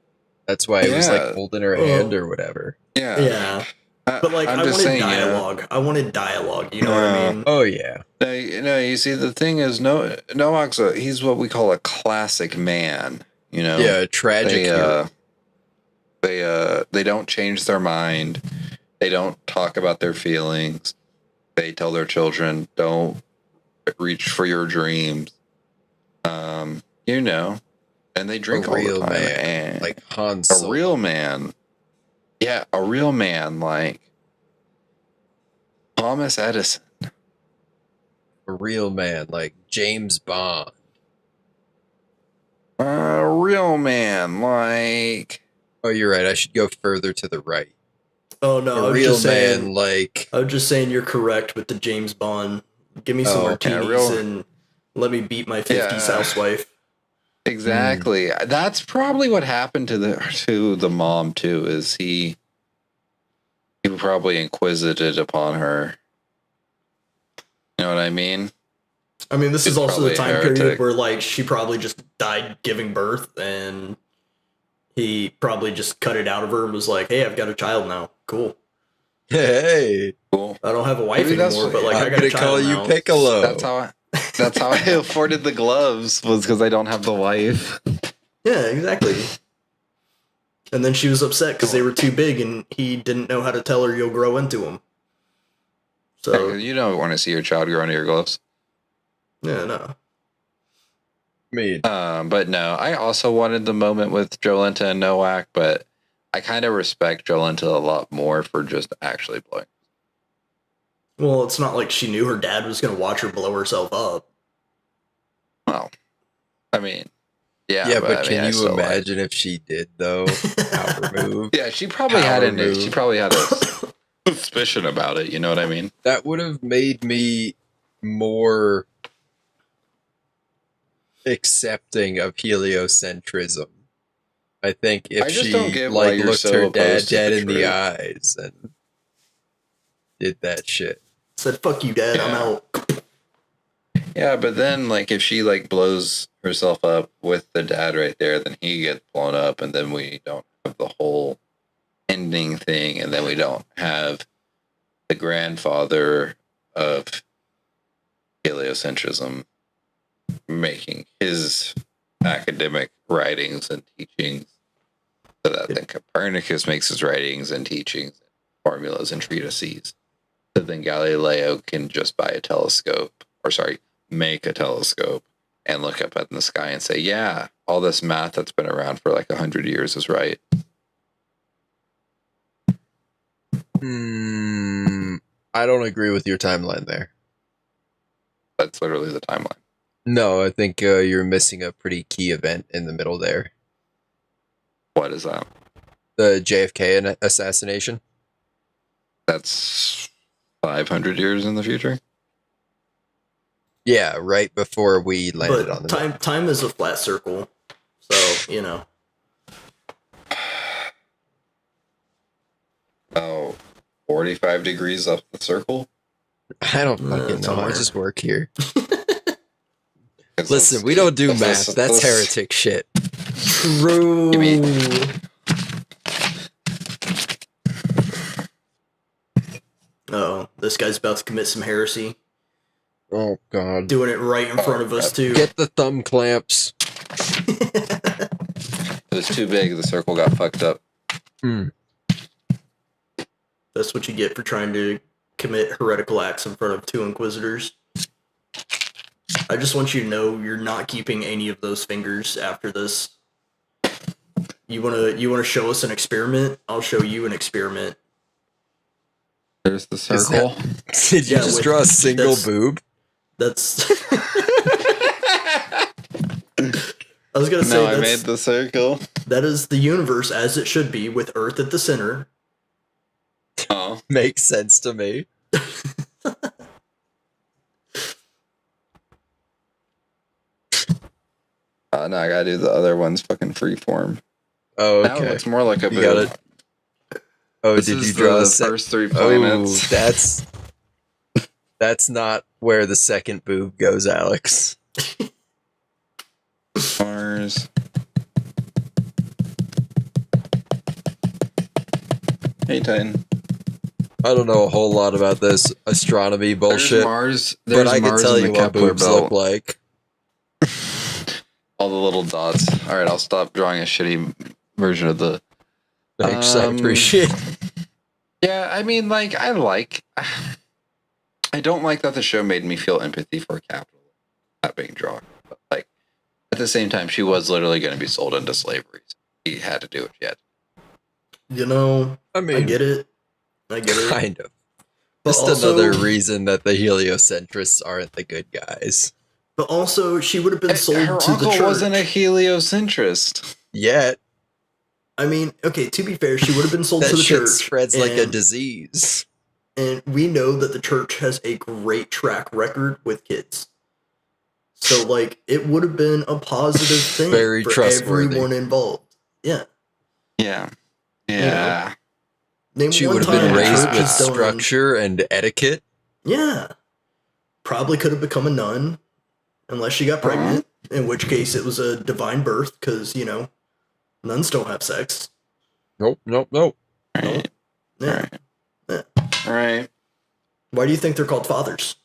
That's why he was
Yeah.
like holding her hand or whatever.
Yeah.
Yeah, but like
I'm
I
just
wanted
saying,
dialogue. I wanted dialogue. You know what I mean?
Oh yeah.
You see, the thing is, Noah's he's what we call a classic man. You know,
Yeah, tragic hero.
they don't change their mind. They don't talk about their feelings. They tell their children, don't reach for your dreams. You know, and they drink
A
all the
real
time.
man.
And
Like Han
a
Solo.
real man. Yeah, a real man like Thomas Edison.
A real man like James Bond.
A real man like...
Oh, you're right. I should go further to the right.
Oh no,
A
I was
real
just
man
saying.
like...
I was just saying you're correct with the James Bond. Give me some martinis and let me beat my 50s housewife.
Exactly. That's probably what happened to the mom too. Is he probably inquisited upon her? You know what I mean?
I mean, this is also the time
heretic.
period where like she probably just died giving birth, and he probably just cut it out of her and was like, "Hey, I've got a child now. Cool.
Hey,
Cool.
I don't have a wife anymore, but like I
I'm
got a
gonna
child
call you
now."
Piccolo.
That's how I afforded the gloves, was because I don't have the wife.
Yeah, exactly. And then she was upset because they were too big, and he didn't know how to tell her you'll grow into them. So
you don't want to see your child grow into your gloves.
yeah, no.
But no, I also wanted the moment with Jolenta and Nowak, but I kind of respect Jolenta a lot more for just actually blowing.
Well, it's not like she knew her dad was going to watch her blow herself up.
Well, I mean, yeah.
Yeah, but can you imagine if she did though? Power move.
Yeah, she probably had a suspicion about it. You know what I mean?
That would have made me more accepting of heliocentrism. I think if she like looked her dad dead in the eyes and did that shit.
Said, "Fuck you, Dad, I'm out."
Yeah, but then like if she like blows herself up with the dad right there, then he gets blown up, and then we don't have the whole ending thing, and then we don't have the grandfather of heliocentrism making his academic writings and teachings, so that then Copernicus makes his writings and teachings, formulas and treatises. So then Galileo can just buy a telescope, make a telescope and look up at the sky and say, yeah, all this math that's been around for like 100 years is right.
I don't agree with your timeline there.
That's literally the timeline.
No, I think you're missing a pretty key event in the middle there.
What is that?
The JFK assassination.
That's 500 years in the future?
Yeah, right before we landed on the
moon. Time is a flat circle, so, you know.
Oh, 45 degrees up the circle?
I don't fucking know. I just work here. Listen, we don't do math. That's heretic shit.
True. Oh, this guy's about to commit some heresy.
Oh, God.
Doing it right in front of us, too.
Get the thumb clamps.
It was too big. The circle got fucked up.
That's what you get for trying to commit heretical acts in front of two inquisitors. I just want you to know you're not keeping any of those fingers after this. You wanna show us an experiment? I'll show you an experiment.
There's the circle.
Did you just draw a single boob?
That's. I was gonna say.
No, I made the circle.
That is the universe as it should be, with Earth at the center.
Oh, makes sense to me.
No, I gotta do the other one's fucking freeform.
Oh, okay.
Now it looks more like a boob.
Oh, did you draw
the first three planets?
Oh, that's not where the second boob goes, Alex.
Mars. Hey, Titan.
I don't know a whole lot about this astronomy bullshit.
There's
but I can tell you what boobs look like.
All the little dots. All right, I'll stop drawing a shitty version of the.
Thanks, I appreciate it.
Yeah, I mean, like, I don't like that the show made me feel empathy for capital not being drawn. But, like, at the same time, she was literally going to be sold into slavery. So she had to do what she had.
You know,
I mean,
I get it.
Kind of.
But
Just
also,
another reason that the heliocentrists aren't the good guys.
But also, she would have been sold
Her
to the
uncle
church.
wasn't a heliocentrist.
Yet.
I mean, okay, to be fair, she would have been sold
That
to the
shit
church.
spreads like a disease.
And we know that the church has a great track record with kids. So, like, it would have been a positive thing
Very
for
trustworthy.
everyone involved. Yeah.
Yeah.
Yeah. Name
She
one
would have
time
been
the
raised
church
with
has done-
structure and etiquette.
Yeah. Probably could have become a nun, unless she got pregnant, in which case it was a divine birth, because, you know, nuns don't have sex.
Nope.
Right.
Yeah. Yeah.
Right.
Why do you think they're called fathers?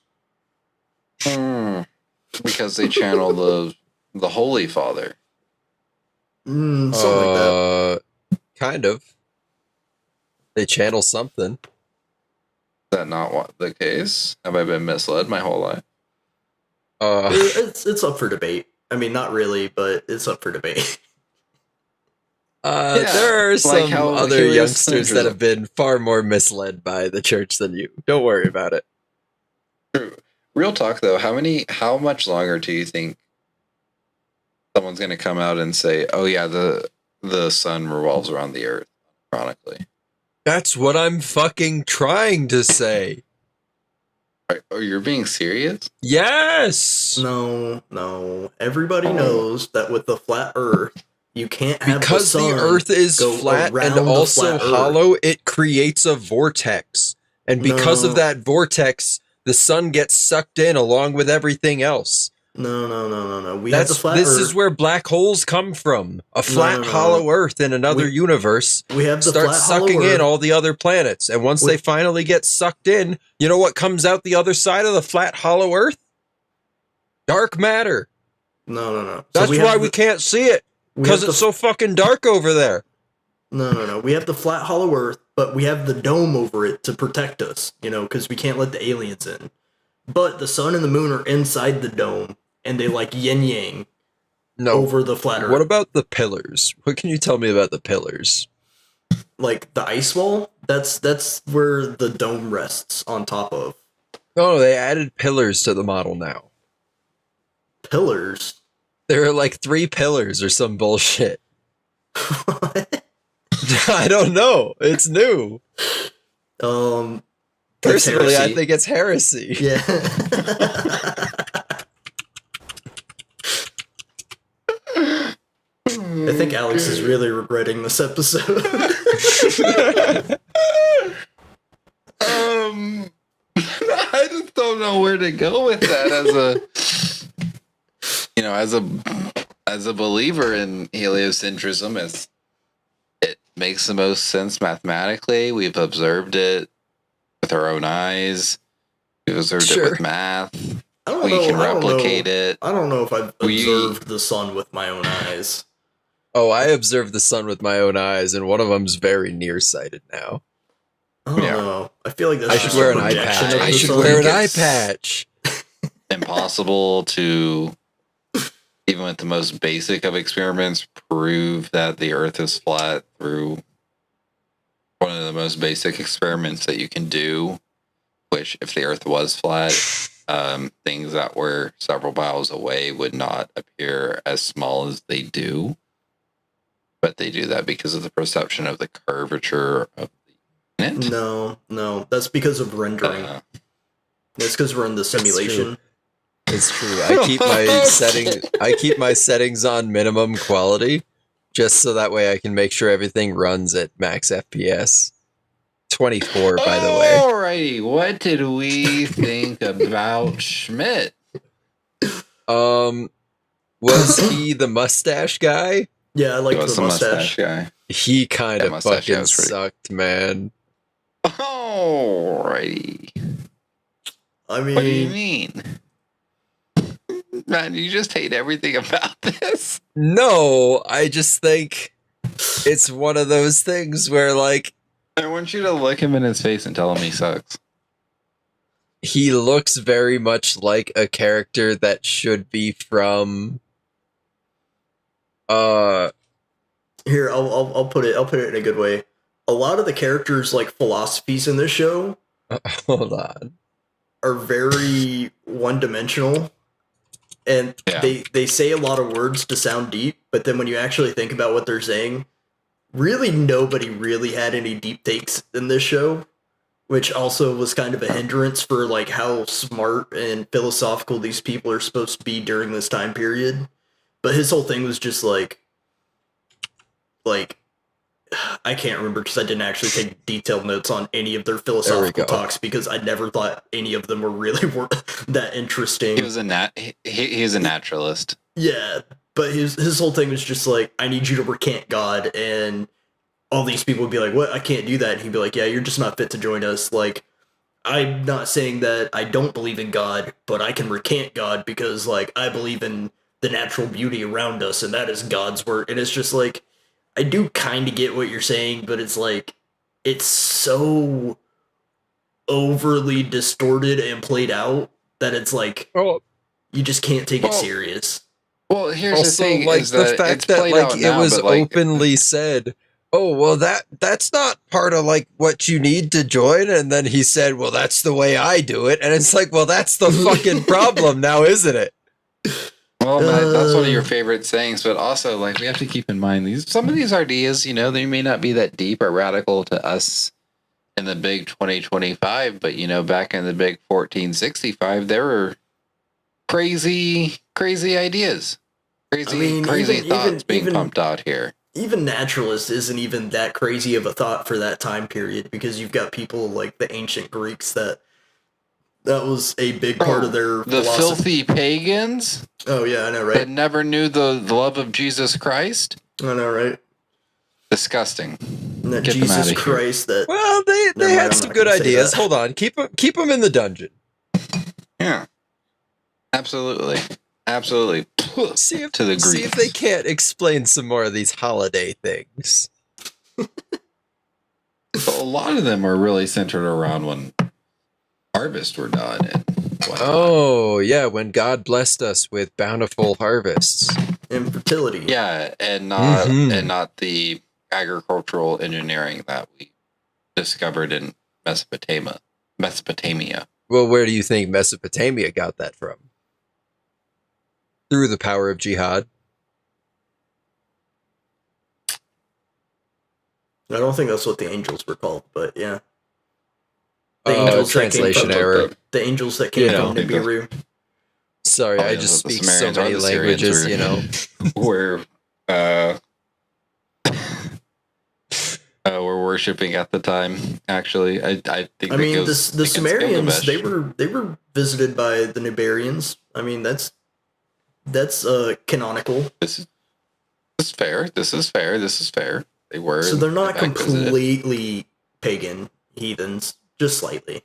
Because they channel the Holy Father.
Something like that.
Kind of. They channel something.
Is that not what the case? Have I been misled my whole life?
It's up for debate. I mean, not really, but it's up for debate.
There are some other youngsters that have been far more misled by the church than you. Don't worry about it.
True. Real talk though, how much longer do you think someone's going to come out and say, "Oh yeah, the sun revolves around the earth," chronically?
That's what I'm fucking trying to say.
Oh, you're being serious?
Yes.
No. Everybody knows that with the flat Earth, you can't have
because
the
Earth is flat and also hollow. It creates a vortex, and because of that vortex, the sun gets sucked in along with everything else.
No. We have the flat
This
Earth.
is where black holes come from. A flat, hollow Earth in another universe.
We have the
starts
flat,
sucking
hollow
in
Earth.
all the other planets, and once they finally get sucked in, you know what comes out the other side of the flat, hollow Earth? Dark matter.
No.
That's why we can't see it, because it's so fucking dark over there.
No. We have the flat, hollow Earth, but we have the dome over it to protect us, you know, because we can't let the aliens in. But the sun and the moon are inside the dome, and they like yin-yang over the flat Earth.
What about the pillars? What can you tell me about the pillars?
Like the ice wall? That's where the dome rests on top of.
Oh, they added pillars to the model now.
Pillars?
There are like 3 pillars or some bullshit.
What?
I don't know. It's new. Personally, I think it's heresy.
Yeah. I think Alex is really regretting this episode.
I just don't know where to go with that as a believer in heliocentrism. It makes the most sense mathematically. We've observed it with our own eyes. We've observed it with math. We can replicate it.
I don't know if I've observed the sun with my own eyes.
Oh, I observed the sun with my own eyes, and one of them's very nearsighted now.
I don't know. I feel like that's
I should wear an eye patch. I should wear an eye patch.
Impossible to, even with the most basic of experiments, prove that the Earth is flat through one of the most basic experiments that you can do, which if the Earth was flat, things that were several miles away would not appear as small as they do. But they do that because of the perception of the curvature of the planet.
No. That's because of rendering. That's because we're in the simulation.
It's true. I keep my settings on minimum quality, just so that way I can make sure everything runs at max FPS. 24, by the way.
Alrighty, what did we think about Schmidt?
Was he the mustache guy?
Yeah, I like the mustache
guy.
He kind of fucking sucked, man.
Alrighty.
I mean,
what do you mean? Man, you just hate everything about this?
No, I just think it's one of those things where, like,
I want you to look him in his face and tell him he sucks.
He looks very much like a character that should be from
here, I'll put it in a good way. a lot of the characters' like philosophies in this show
Hold on.
are very one-dimensional, and they say a lot of words to sound deep, but then when you actually think about what they're saying, really nobody really had any deep takes in this show, which also was kind of a hindrance for like how smart and philosophical these people are supposed to be during this time period. But his whole thing was just like I can't remember because I didn't actually take detailed notes on any of their philosophical talks because I never thought any of them were really that interesting.
He was he's a naturalist.
Yeah, but his whole thing was just like, I need you to recant God, and all these people would be like, what? I can't do that. And he'd be like, yeah, you're just not fit to join us. Like, I'm not saying that I don't believe in God, but I can recant God because, like, I believe in the natural beauty around us, and that is God's work. And it's just like, I do kind of get what you're saying, but it's like, it's so overly distorted and played out that it's like, you just can't take it serious.
Well, here's
also,
the thing,
like,
is
the
that
fact
it's
that
played
like
out
it
now,
was
but, like,
openly said, oh, well, that's not part of like what you need to join, and then he said, well, that's the way I do it, and it's like, well, that's the fucking problem now, isn't it?
Well, Matt, that's one of your favorite sayings, but also, like, we have to keep in mind some of these ideas, you know, they may not be that deep or radical to us in the big 2025, but, you know, back in the big 1465, there were crazy ideas, crazy thoughts being pumped out here.
Even naturalist isn't even that crazy of a thought for that time period, because you've got people like the ancient Greeks that was a big part of their
the
philosophy.
Filthy pagans.
Oh yeah, I know, right?
That never knew the love of Jesus Christ.
I know, right?
Disgusting.
And that Jesus Christ. That
well, they had some good ideas. Hold on, keep them in the dungeon.
Yeah, absolutely.
See if,
to the Greeks.
See if they can't explain some more of these holiday things.
A lot of them are really centered around when harvests were done and whatnot.
Oh yeah, when God blessed us with bountiful harvests
and fertility.
Yeah, and not the agricultural engineering that we discovered in Mesopotamia.
Well, where do you think Mesopotamia got that from? Through the power of jihad.
I don't think that's what the angels were called, but yeah.
Translation error.
The angels that came from Nibiru.
Sorry, I just speak so many languages, you know.
We're worshipping at the time. Actually, I think.
I mean, the Sumerians, they were visited by the Nibirians. I mean, that's canonical.
This is fair. This is fair. They were.
So they're not completely pagan heathens, just slightly.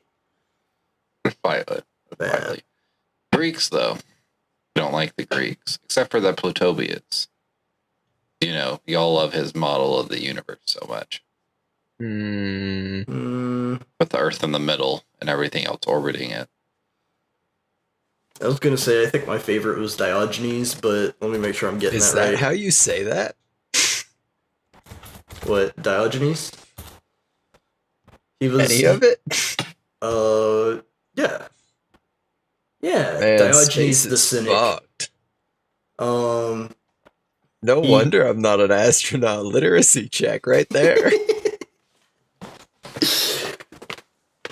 Slightly. Greeks, though, don't like the Greeks, except for the Plutonians. You know, y'all love his model of the universe so much. With the Earth in the middle and everything else orbiting it.
I was going to say, I think my favorite was Diogenes, but let me make sure I'm getting that right.
Is that how you say that?
What, Diogenes? He was...
Any of it?
Yeah. Yeah,
Man,
Diogenes the Cynic.
Fucked.
No
wonder I'm not an astronaut literacy check right there.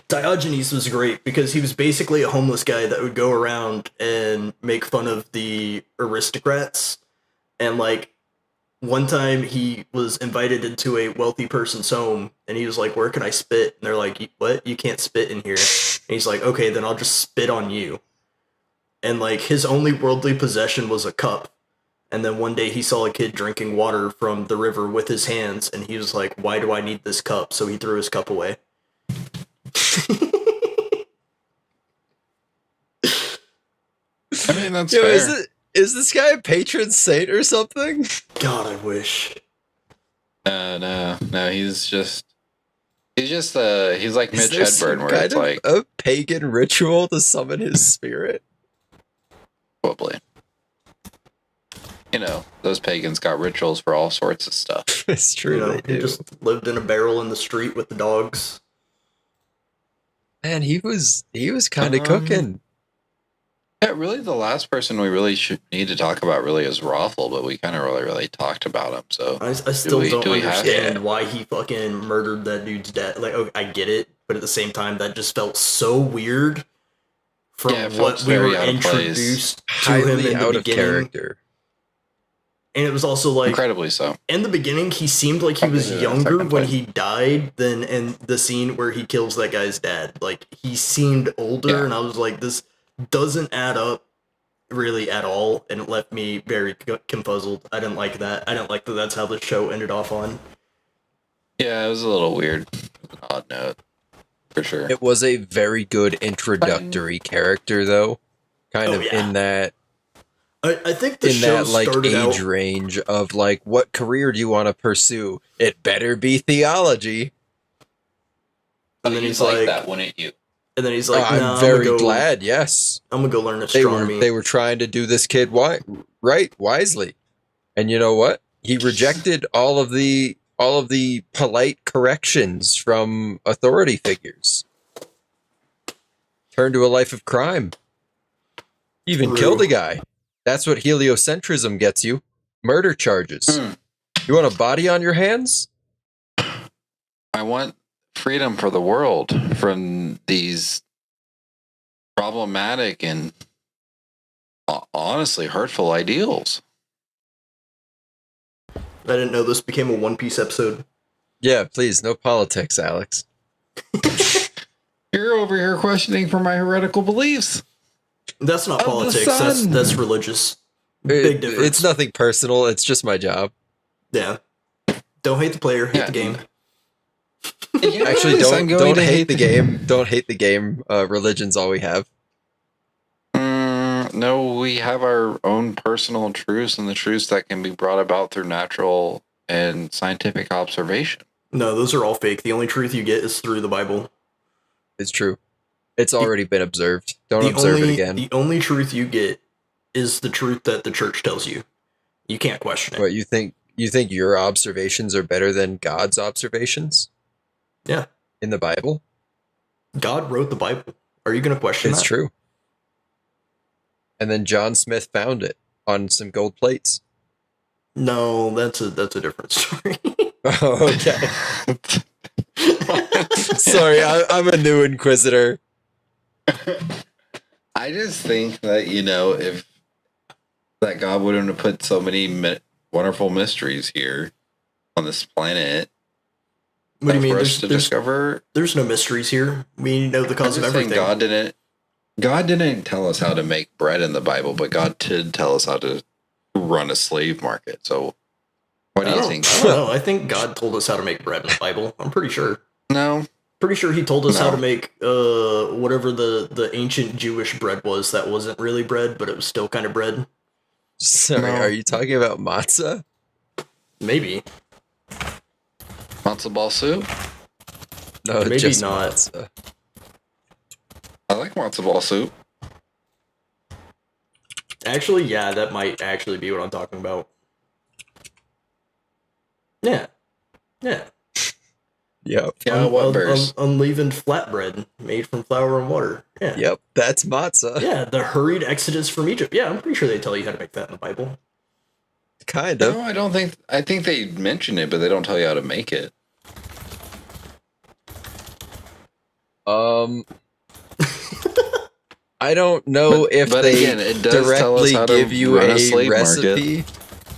Diogenes was great because he was basically a homeless guy that would go around and make fun of the aristocrats. And like one time he was invited into a wealthy person's home and he was like, where can I spit? And they're like, what? You can't spit in here. And he's like, okay, then I'll just spit on you. And like his only worldly possession was a cup. And then one day he saw a kid drinking water from the river with his hands. And he was like, why do I need this cup? So he threw his cup away.
I mean, that's fair.
Is this guy a patron saint or something?
God, I wish.
No. He's like Mitch Hedberg, where it's like
a pagan ritual to summon his spirit.
Probably. those pagans got rituals for all sorts of stuff.
It's true. They do.
He just lived in a barrel in the street with the dogs.
Man, he was kind of cooking.
Yeah, really, the last person we really should need to talk about really is Rothel, but we kind of really talked about him. So
I still don't understand why he fucking murdered that dude's dad. Like, okay, I get it, but at the same time, that just felt so weird from what we were introduced to him in the beginning. Character. And it was also like
incredibly so.
In the beginning, he seemed like he was younger when he died than in the scene where he kills that guy's dad. Like, he seemed older, and I was like, this doesn't add up really at all, and it left me very confuzzled. I didn't like that. I didn't like that that's how the show ended off on.
Yeah, it was a little weird. An odd note, for sure.
It was a very good introductory character, though. Kind of in that...
I think the show started
age range of, like, what career do you want to pursue? It better be theology.
And then he's like, that wouldn't you?
And then he's like,
I'm very glad, yes.
I'm going to go learn astronomy.
They were trying to do this kid wisely. And you know what? He rejected all of the polite corrections from authority figures. Turned to a life of crime. Even killed a guy. That's what heliocentrism gets you. Murder charges. You want a body on your hands?
I want freedom for the world from these problematic and honestly hurtful ideals.
I didn't know this became a One Piece episode.
Yeah, please, no politics, Alex.
You're over here questioning for my heretical beliefs.
That's not politics. That's religious. Big difference.
It's nothing personal. It's just my job.
Yeah. Don't hate the player. Hate the game.
Actually, don't hate the game. Don't hate the game. Religion's all we have.
No, we have our own personal truths and the truths that can be brought about through natural and scientific observation.
No, those are all fake. The only truth you get is through the Bible.
It's true. It's already been observed. Don't observe it again.
The only truth you get is the truth that the church tells you. You can't question it.
What, you think your observations are better than God's observations?
Yeah.
In the Bible?
God wrote the Bible. Are you going to question that?
It's true. And then John Smith found it on some gold plates.
No, that's a different story.
Oh, okay. Sorry, I'm a new inquisitor.
I just think that, if that God wouldn't have put so many wonderful mysteries here on this planet.
What do you mean? There's no mysteries here. We know the cause of everything.
God didn't tell us how to make bread in the Bible, but God did tell us how to run a slave market. So what do you think?
I don't know. I think God told us how to make bread in the Bible. I'm pretty sure.
No.
Pretty sure he told us how to make whatever the ancient Jewish bread was that wasn't really bread, but it was still kind of bread.
Sorry, are you talking about matzah?
Maybe.
Matzo ball soup?
No,
maybe
just
not.
Matzah.
I like matzo ball soup.
Actually, yeah, that might actually be what I'm talking about. Yeah. Yeah.
Yep.
Yeah,
unleavened flatbread made from flour and water. Yeah.
Yep, that's matzah.
Yeah, the hurried exodus from Egypt. Yeah, I'm pretty sure they tell you how to make that in the Bible.
Kind of.
No, I don't think. I think they mention it, but they don't tell you how to make it.
I don't know if they directly give you a recipe,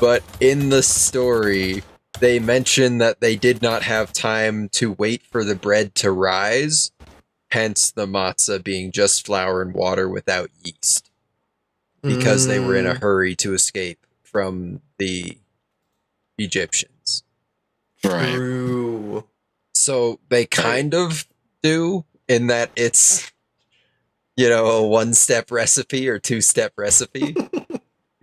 but in the story, they mention that they did not have time to wait for the bread to rise, hence the matzah being just flour and water without yeast, because they were in a hurry to escape from the Egyptians.
Right.
True.
So they kind of do, in that it's, a one-step recipe or two-step recipe.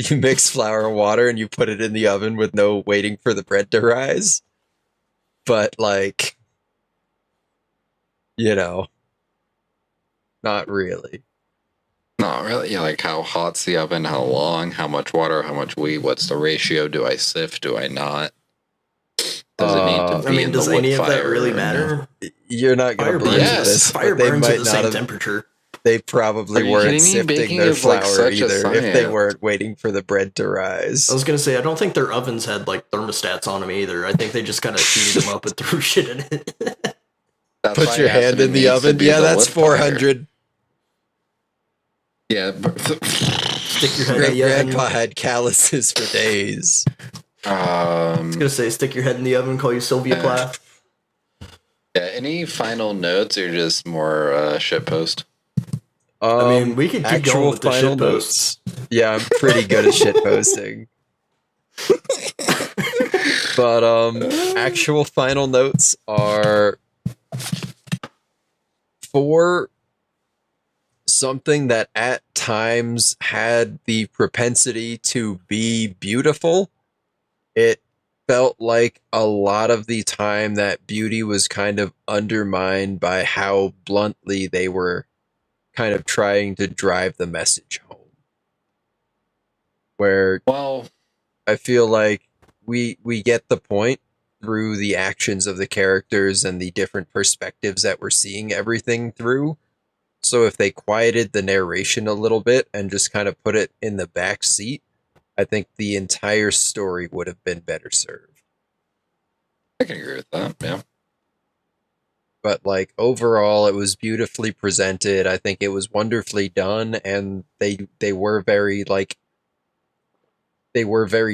You mix flour and water and you put it in the oven with no waiting for the bread to rise. But, not really.
Not really. Yeah, like how hot's the oven, how long, how much water, how much wheat, what's the ratio? Do I sift? Do I not? Does it need to be in
does
the wood
any of that
fire
really
or
matter?
You're not going to believe
Yes.
this,
Fire
but they
burns at
might
the
not
same
have.
temperature.
They probably
Are you
weren't
kidding me?
sifting
Baking
their
is like
flour
such a
either if they
science.
weren't waiting for the bread to rise.
I was gonna say I don't think their ovens had like thermostats on them either. I think they just kind of heated them up and threw shit in it.
That's
Put
why
your
I asked
hand
if it
in the
needs to
oven.
be
Yeah,
the
that's
wood fire.
400.
Yeah.
Stick your head in
Great
the oven.
grandpa had calluses for days.
I was gonna say stick your head in the oven. Call you Sylvia Plath.
Yeah. Any final notes or just more shit post?
I mean, we could keep going with the shit posts.
Yeah, I'm pretty good at shit posting. But actual final notes are for something that at times had the propensity to be beautiful. It felt like a lot of the time that beauty was kind of undermined by how bluntly they were kind of trying to drive the message home. Where I feel like we get the point through the actions of the characters and the different perspectives that we're seeing everything through. So if they quieted the narration a little bit and just kind of put it in the back seat, I think the entire story would have been better served.
I can agree with that, yeah.
But like overall, it was beautifully presented. I think it was wonderfully done, and they were very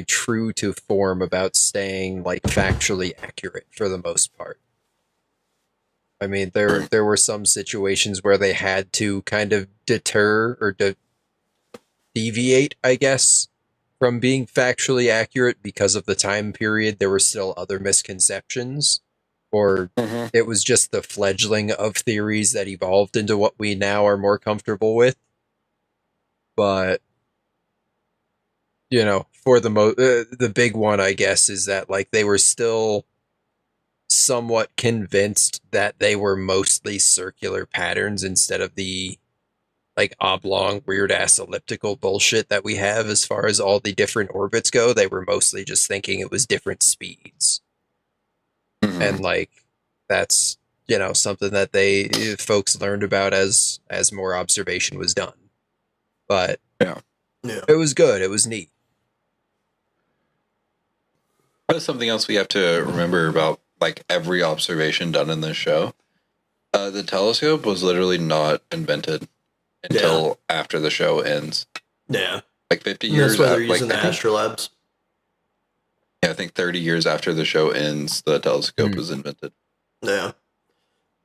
true to form about staying like factually accurate for the most part. I mean, there were some situations where they had to kind of deter or deviate, I guess, from being factually accurate because of the time period. There were still other misconceptions, or it was just the fledgling of theories that evolved into what we now are more comfortable with. But you know, for the big one, I guess, is that like they were still somewhat convinced that they were mostly circular patterns instead of the like oblong, weird ass elliptical bullshit that we have as far as all the different orbits go. They were mostly just thinking it was different speeds. And like that's, you know, something that folks learned about as more observation was done. But
yeah.
It was good. It was neat.
That's something else we have to remember about like every observation done in this show. The telescope was literally not invented until after the show ends.
Yeah.
Like 50 years.
That's why they're using the astrolabes.
Yeah, I think 30 years after the show ends, the telescope was invented.
Yeah.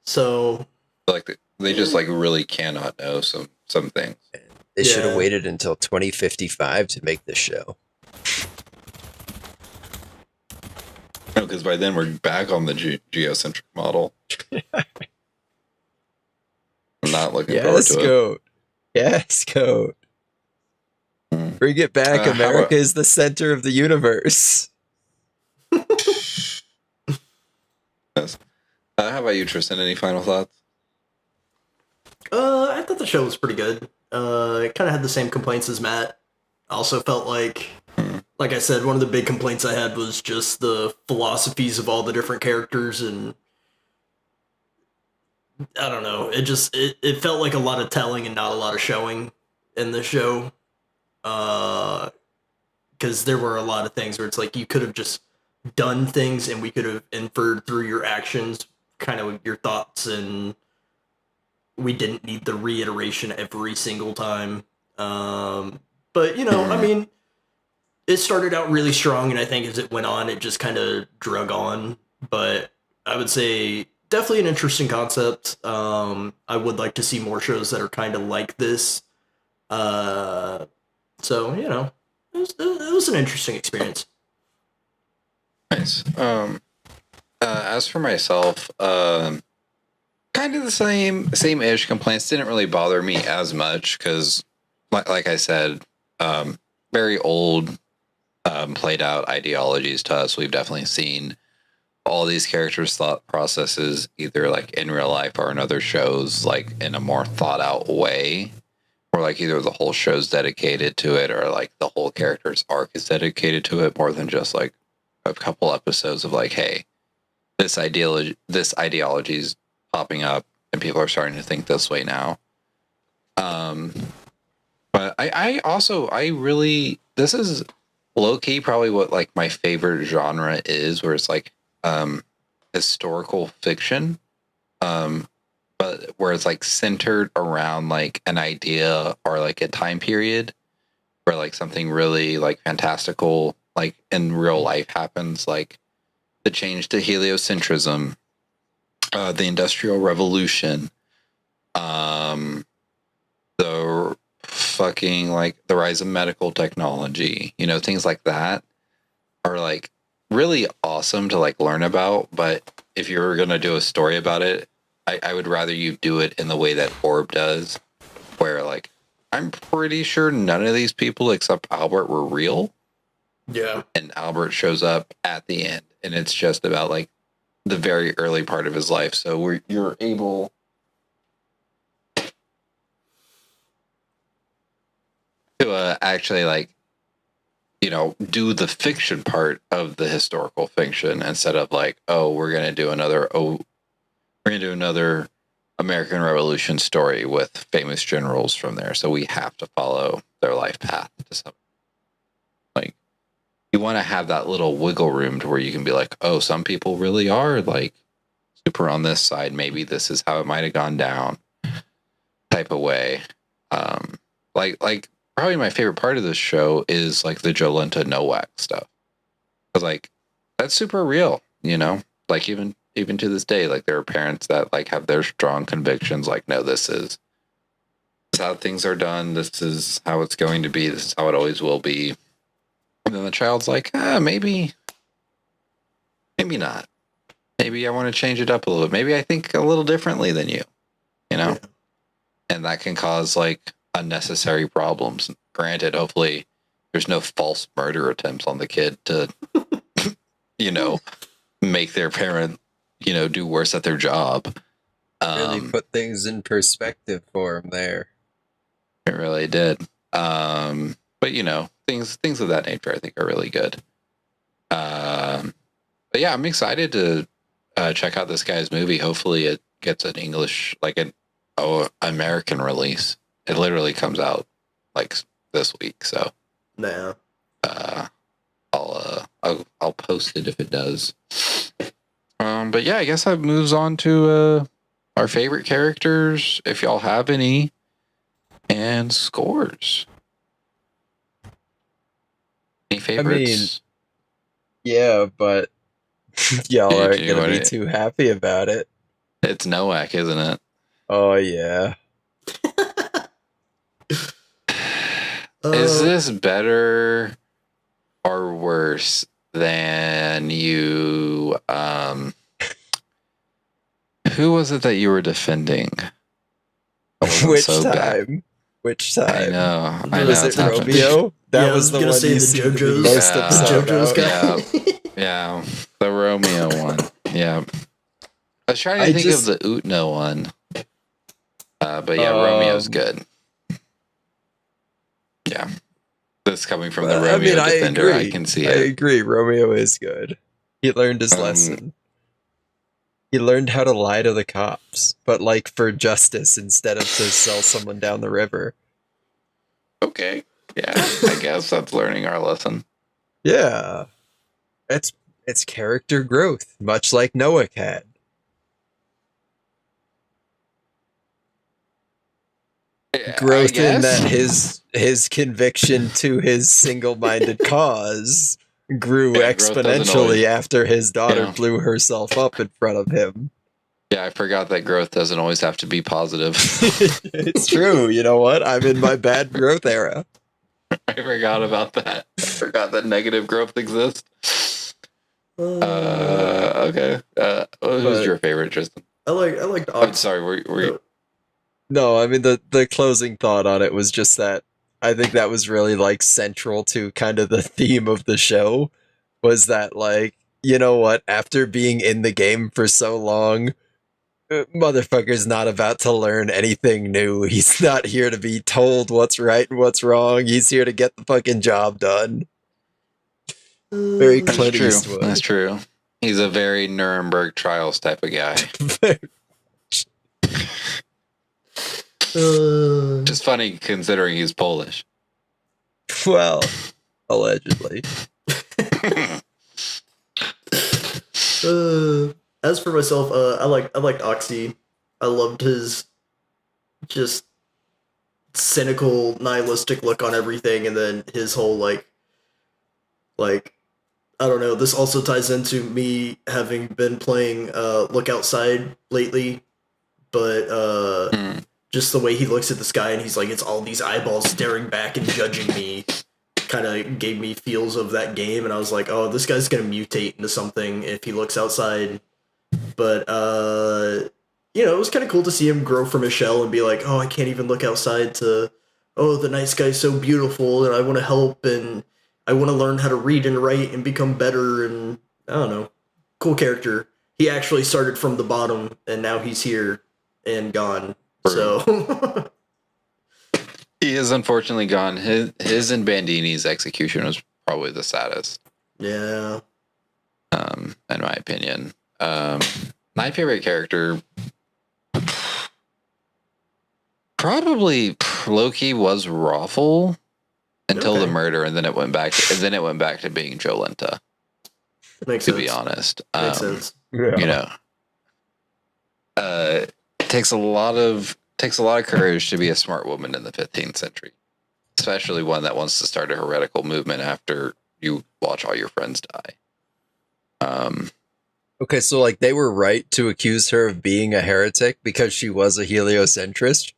So
like they just like really cannot know some things.
They should have waited until 2055 to make this show.
No, because by then we're back on the geocentric model. I'm not looking forward to it.
Yes, Goat. Bring it back. America is the center of the universe.
Yes. How about you, Tristan? Any final thoughts?
I thought the show was pretty good. It kind of had the same complaints as Matt. I also felt like I said, one of the big complaints I had was just the philosophies of all the different characters, and I don't know. It felt like a lot of telling and not a lot of showing in the show. Because there were a lot of things where it's like you could have just done things and we could have inferred through your actions kind of your thoughts, and we didn't need the reiteration every single time. But, you know, I mean, it started out really strong, and I think as it went on, it just kind of drug on. But I would say definitely an interesting concept. I would like to see more shows that are kind of like this. So, you know, it was an interesting experience.
Nice. As for myself, kind of the same-ish complaints didn't really bother me as much because, like I said, very old, played out ideologies to us. We've definitely seen all these characters' thought processes either like in real life or in other shows, like in a more thought out way. or like either the whole show's dedicated to it, or like the whole character's arc is dedicated to it, more than just like a couple episodes of like, hey, this ideology is popping up, and people are starting to think this way now. But I really, this is low key probably what like my favorite genre is, where it's like historical fiction, but where it's like centered around like an idea or like a time period where like something really like fantastical like in real life happens, like the change to heliocentrism, the Industrial Revolution, the fucking like the rise of medical technology, you know, things like that are like really awesome to like learn about. But if you're gonna do a story about it, I would rather you do it in the way that Orb does, where like I'm pretty sure none of these people except Albert were real.
Yeah.
And Albert shows up at the end, and it's just about like the very early part of his life. So you're able to actually like, you know, do the fiction part of the historical fiction instead of like, we're gonna do another American Revolution story with famous generals from there, so we have to follow their life path to some. Like, you want to have that little wiggle room to where you can be like, oh, some people really are like super on this side. Maybe this is how it might have gone down, type of way. Like probably my favorite part of this show is like the Jolenta Nowak stuff, because like that's super real, you know. Like even to this day, like there are parents that like have their strong convictions, like, no, this is how things are done. This is how it's going to be. This is how it always will be. And then the child's like, maybe not. Maybe I want to change it up a little bit. Maybe I think a little differently than you know? Yeah. And that can cause like unnecessary problems. Granted, hopefully there's no false murder attempts on the kid to, you know, make their parent, you know, do worse at their job.
Really put things in perspective for him there.
It really did. But you know, things of that nature I think are really good. But yeah, I'm excited to check out this guy's movie. Hopefully it gets an English, like an American release. It literally comes out like this week, so
nah.
I'll post it if it does. But yeah, I guess that moves on to our favorite characters, if y'all have any, and scores. Any favorites?
I mean, yeah, but y'all aren't gonna be too happy about it.
It's Nowak, isn't it?
Oh yeah.
Is this better or worse than you? Who was it that you were defending?
Which time? Bad. Which time?
I know.
Was it Romeo? That was the one you seemed to be most upset about.
Yeah, the Romeo one. Yeah. I was trying to think of the Utno one. But yeah, Romeo's good. Yeah. This coming from the Romeo defender, I can see it.
I agree. Romeo is good. He learned his lesson. He learned how to lie to the cops, but like for justice instead of to sell someone down the river.
Okay. Yeah, I guess that's learning our lesson.
Yeah. It's character growth, much like Nowak had.
Yeah,
growth in that his conviction to his single-minded cause grew exponentially after his daughter blew herself up in front of him.
Yeah, I forgot that growth doesn't always have to be positive.
It's true. You know what? I'm in my bad growth era.
I forgot about that. I forgot that negative growth exists. Okay. Who's your favorite, Tristan?
I liked
I'm sorry, were you...
No, I mean, the closing thought on it was just that I think that was really, like, central to kind of the theme of the show, was that, like, you know what, after being in the game for so long, Motherfucker's not about to learn anything new. He's not here to be told what's right and what's wrong. He's here to get the fucking job done. Very Clint Eastwood.
That's true. He's a very Nuremberg Trials type of guy. Just funny considering he's Polish.
Well, allegedly.
As for myself, I liked Oxy. I loved his just cynical, nihilistic look on everything, and then his whole like I don't know. This also ties into me having been playing Look Outside lately, but just the way he looks at the sky and he's like, it's all these eyeballs staring back and judging me, kind of gave me feels of that game, and I was like, oh, this guy's gonna mutate into something if he looks outside. But you know, it was kind of cool to see him grow from his shell and be like, oh, I can't even look outside, to, oh, the night sky's so beautiful and I want to help and I want to learn how to read and write and become better, and I don't know, cool character. He actually started from the bottom and now he's here and gone. So
he is unfortunately gone. His and Bandini's execution was probably the saddest.
Yeah.
In my opinion. My favorite character probably low-key was Raffle until the murder, and then it went back to being Jolenta.
Makes
to
sense.
be honest.
Makes sense.
Yeah.
You know. It takes a lot of courage to be a smart woman in the 15th century. Especially one that wants to start a heretical movement after you watch all your friends die.
Okay, so like they were right to accuse her of being a heretic because she was a heliocentrist.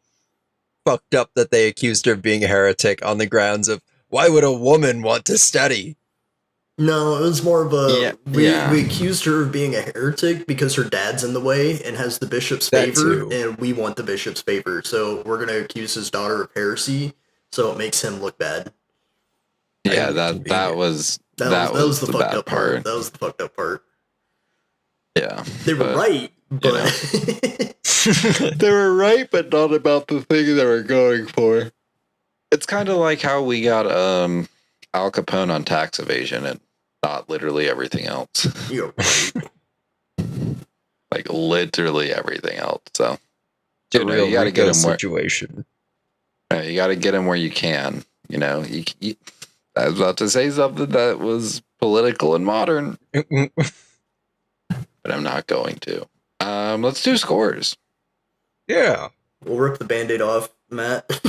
Fucked up that they accused her of being a heretic on the grounds of, why would a woman want to study?
No, it was more of a we accused her of being a heretic because her dad's in the way and has the bishop's favor, and we want the bishop's favor, so we're gonna accuse his daughter of heresy, so it makes him look bad.
Yeah, that was
the fucked up part. That was the fucked up part.
Yeah,
they were right, but
they were right, but not about the thing they were going for. It's kind of like how we got Al Capone on tax evasion and not literally everything else.
You're right.
Like literally everything else. So
you got to get him situation.
You got to get him where you can. You know, I was about to say something that was political and modern. But I'm not going to. Let's do scores.
Yeah.
We'll rip the Band-Aid off, Matt.
Put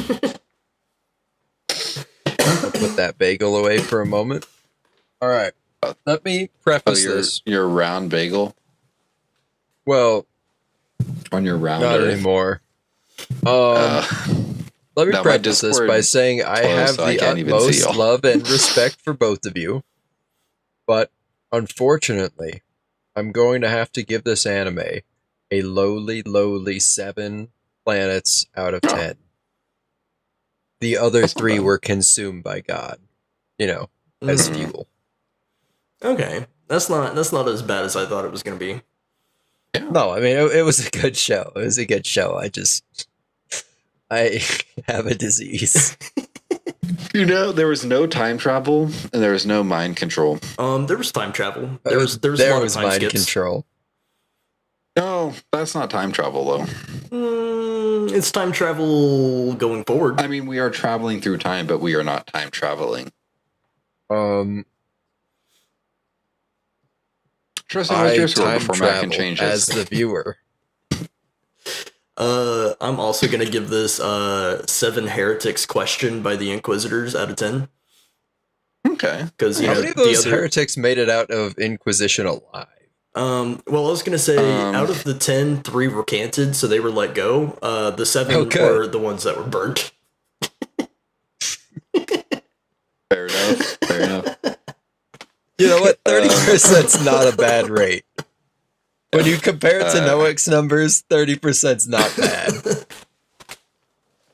that bagel away for a moment. All right. Let me preface this.
Your round bagel?
Well,
on your round
not
earth?
Anymore. Let me preface this by saying I have the utmost love and respect for both of you. But unfortunately, I'm going to have to give this anime a lowly 7 planets out of 10. The other 3 were consumed by God, you know, as fuel.
Okay, that's not as bad as I thought it was going to be.
No, I mean it was a good show. It was a good show. I have a disease.
You know, there was no time travel and there was no mind control.
There was time travel.
There
was
mind skips. Control.
No, that's not time travel though.
It's time travel going forward.
I mean, we are traveling through time, but we are not time traveling.
I time travel as the viewer.
I'm also gonna give this 7 heretics questioned by the Inquisitors out of 10.
Okay,
because
how many of those heretics made it out of Inquisition alive?
Well, I was gonna say out of the 10, 3 recanted, so they were let go. The 7 were the ones that were burnt.
Fair enough.
You know what? 30%'s not a bad rate. When you compare it to Noak's numbers, 30%'s not bad.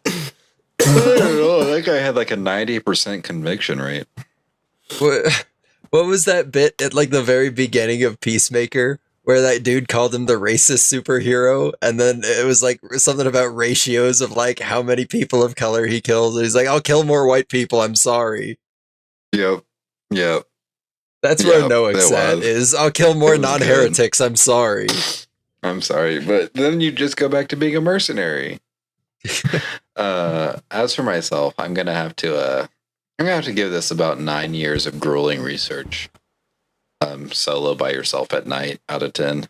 I don't know. That guy had like a 90% conviction rate.
What was that bit at like the very beginning of Peacemaker where that dude called him the racist superhero, and then it was like something about ratios of like how many people of color he kills. And he's like, "I'll kill more white people. I'm sorry."
Yep.
That's where Noah's at. Is I'll kill more non-heretics. I'm sorry.
I'm sorry, but then you just go back to being a mercenary. As for myself, I'm gonna have to give this about 9 years of grueling research. Solo by yourself at night out of 10.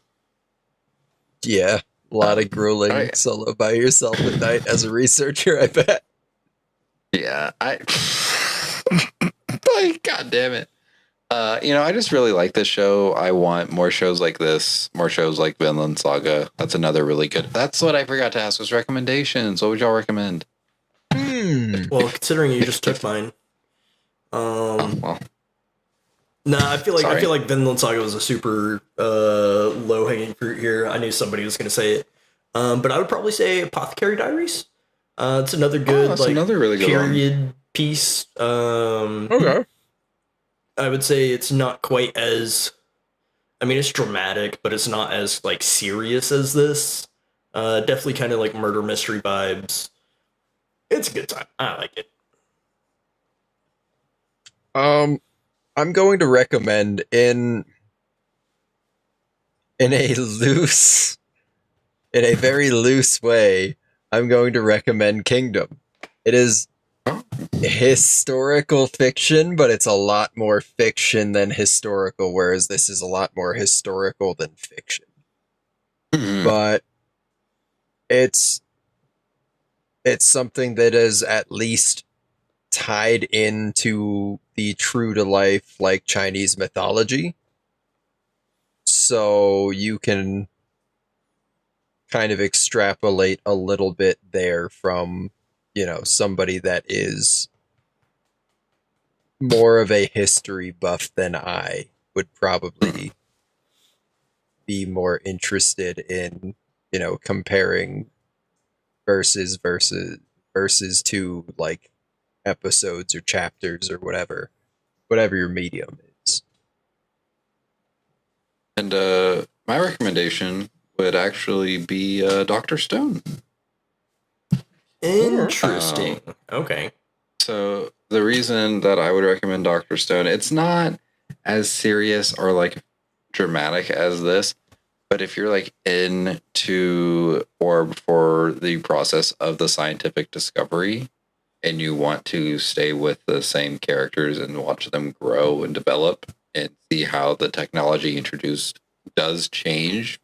Yeah, a lot of grueling solo by yourself at night as a researcher, I bet.
Yeah, God damn it. I just really like this show. I want more shows like this, more shows like Vinland Saga. That's another really good. That's what I forgot to ask was recommendations. What would y'all recommend?
Well, considering you just took mine. Nah, I feel like Vinland Saga was a super low hanging fruit here. I knew somebody was going to say it, but I would probably say Apothecary Diaries. It's another good another really good period piece.
Okay.
I would say it's not quite as. I mean, it's dramatic, but it's not as like serious as this. Definitely kind of like murder mystery vibes. It's a good time. I like it.
I'm going to recommend in a very loose way, I'm going to recommend Kingdom. It is historical fiction, but it's a lot more fiction than historical, whereas this is a lot more historical than fiction. But it's something that is at least tied into the true to life like Chinese mythology. So you can kind of extrapolate a little bit there from, somebody that is more of a history buff than I would probably be more interested in, comparing verses to like episodes or chapters or whatever your medium is.
And my recommendation would actually be Dr. Stone.
Interesting. Okay.
So the reason that I would recommend Dr. Stone, it's not as serious or like dramatic as this, but if you're like into or for the process of the scientific discovery and you want to stay with the same characters and watch them grow and develop and see how the technology introduced does change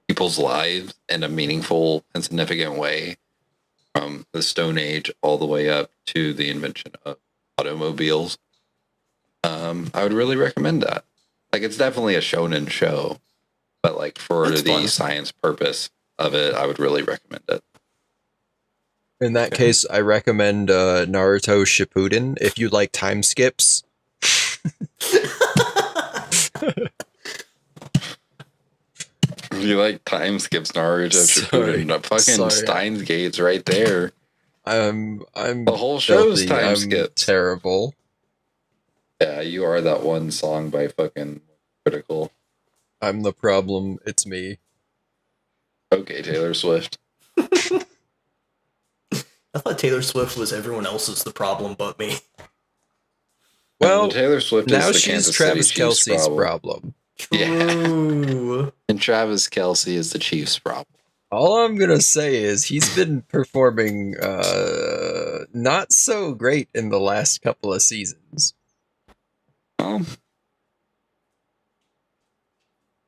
people's lives in a meaningful and significant way, from the Stone Age all the way up to the invention of automobiles, I would really recommend that. Like, it's definitely a shonen show, but like for the science purpose of it, I would really recommend it.
In that case, I recommend Naruto Shippuden if you like time skips.
You like time skips, Naruto Shippuden. Fucking Steins Gate's right there.
I'm
the whole show's
filthy.
time skips.
Terrible.
Yeah, you are that one song by fucking Critical.
I'm the problem. It's me.
Okay, Taylor Swift.
I thought Taylor Swift was everyone else's the problem but me.
Well,
Taylor Swift
now
is the
she's
Kansas
Travis
City Chiefs
Kelce's problem.
Yeah. And Travis Kelce is the Chiefs' problem.
All I'm going to say is he's been performing not so great in the last couple of seasons.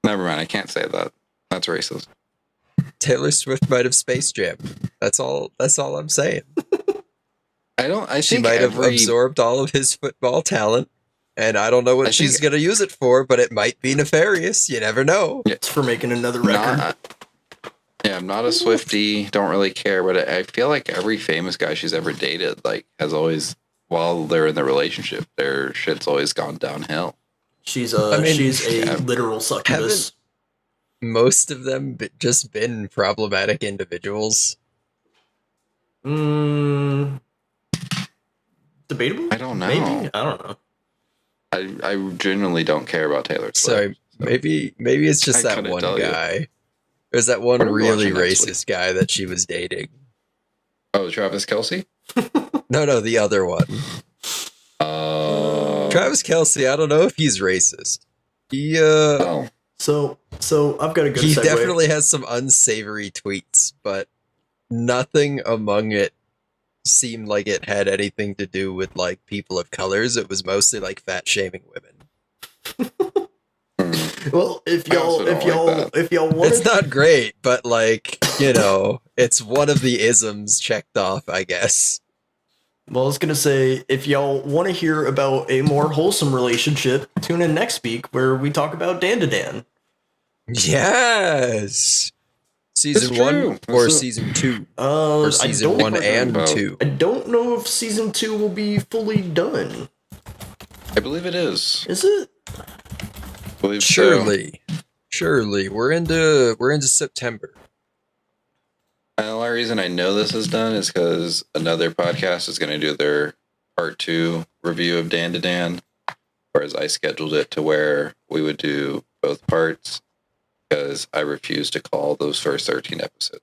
Never mind, I can't say that. That's racist.
Taylor Swift might have Space Jam. That's all I'm saying. She might have absorbed all of his football talent, and I don't know what she's going to use it for, but it might be nefarious. You never know.
It's for making another record.
I'm not a Swiftie. Don't really care, but I feel like every famous guy she's ever dated, like, has always, while they're in the relationship, their shit's always gone downhill.
She's a literal succubus.
Most of them just been problematic individuals.
Debatable?
I don't know.
Maybe? I don't know.
I genuinely don't care about Taylor Swift.
Maybe it's just that one guy. There's that one really racist guy that she was dating.
Oh, Travis Kelce?
No, the other one. Travis Kelce, I don't know if he's racist. He
So I've got a good segue.
He definitely has some unsavory tweets, but nothing among it seemed like it had anything to do with like people of colors. It was mostly like fat shaming women.
Well, if y'all want,
it's not great, but like, you know, it's one of the isms checked off, I guess.
Well, I was gonna say, if y'all want to hear about a more wholesome relationship, tune in next week where we talk about Dan to Dan.
Yes. Season 1 or season 2? Or season 1 and 2?
I don't know if season 2 will be fully done.
I believe it is.
Is it?
Surely. We're into September.
And the only reason I know this is done is because another podcast is going to do their part 2 review of Dan to Dan, whereas I scheduled it to where we would do both parts because I refuse to call those first 13 episodes.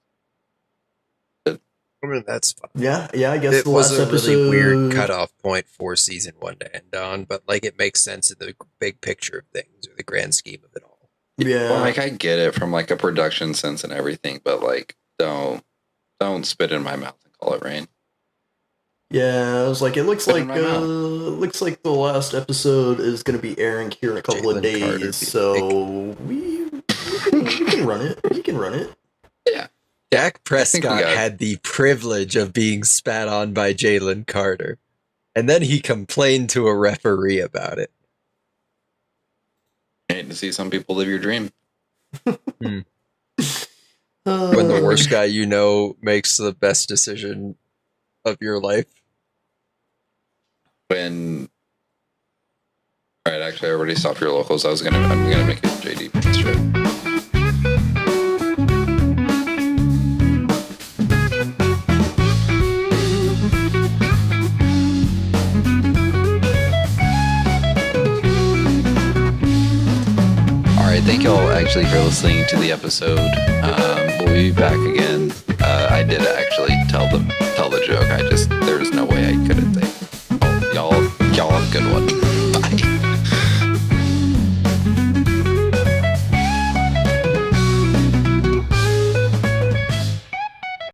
I mean, that's fine.
Yeah, I guess
it was a really weird cutoff point for season 1 to end on, but like it makes sense in the big picture of things or the grand scheme of it all.
Yeah,
well, like I get it from like a production sense and everything, but like don't spit in my mouth and call it rain.
Yeah, I was like, it looks like the last episode is going to be airing here in a couple of days, so we can run it. You can run it.
Yeah.
Dak Prescott had the privilege of being spat on by Jalen Carter, and then he complained to a referee about it.
I hate to see some people live your dream.
When the worst guy you know makes the best decision of your life.
All right, actually, I already stopped your locals. I'm gonna make a JD strip. Thank y'all actually for listening to the episode. We'll be back again. I did actually tell them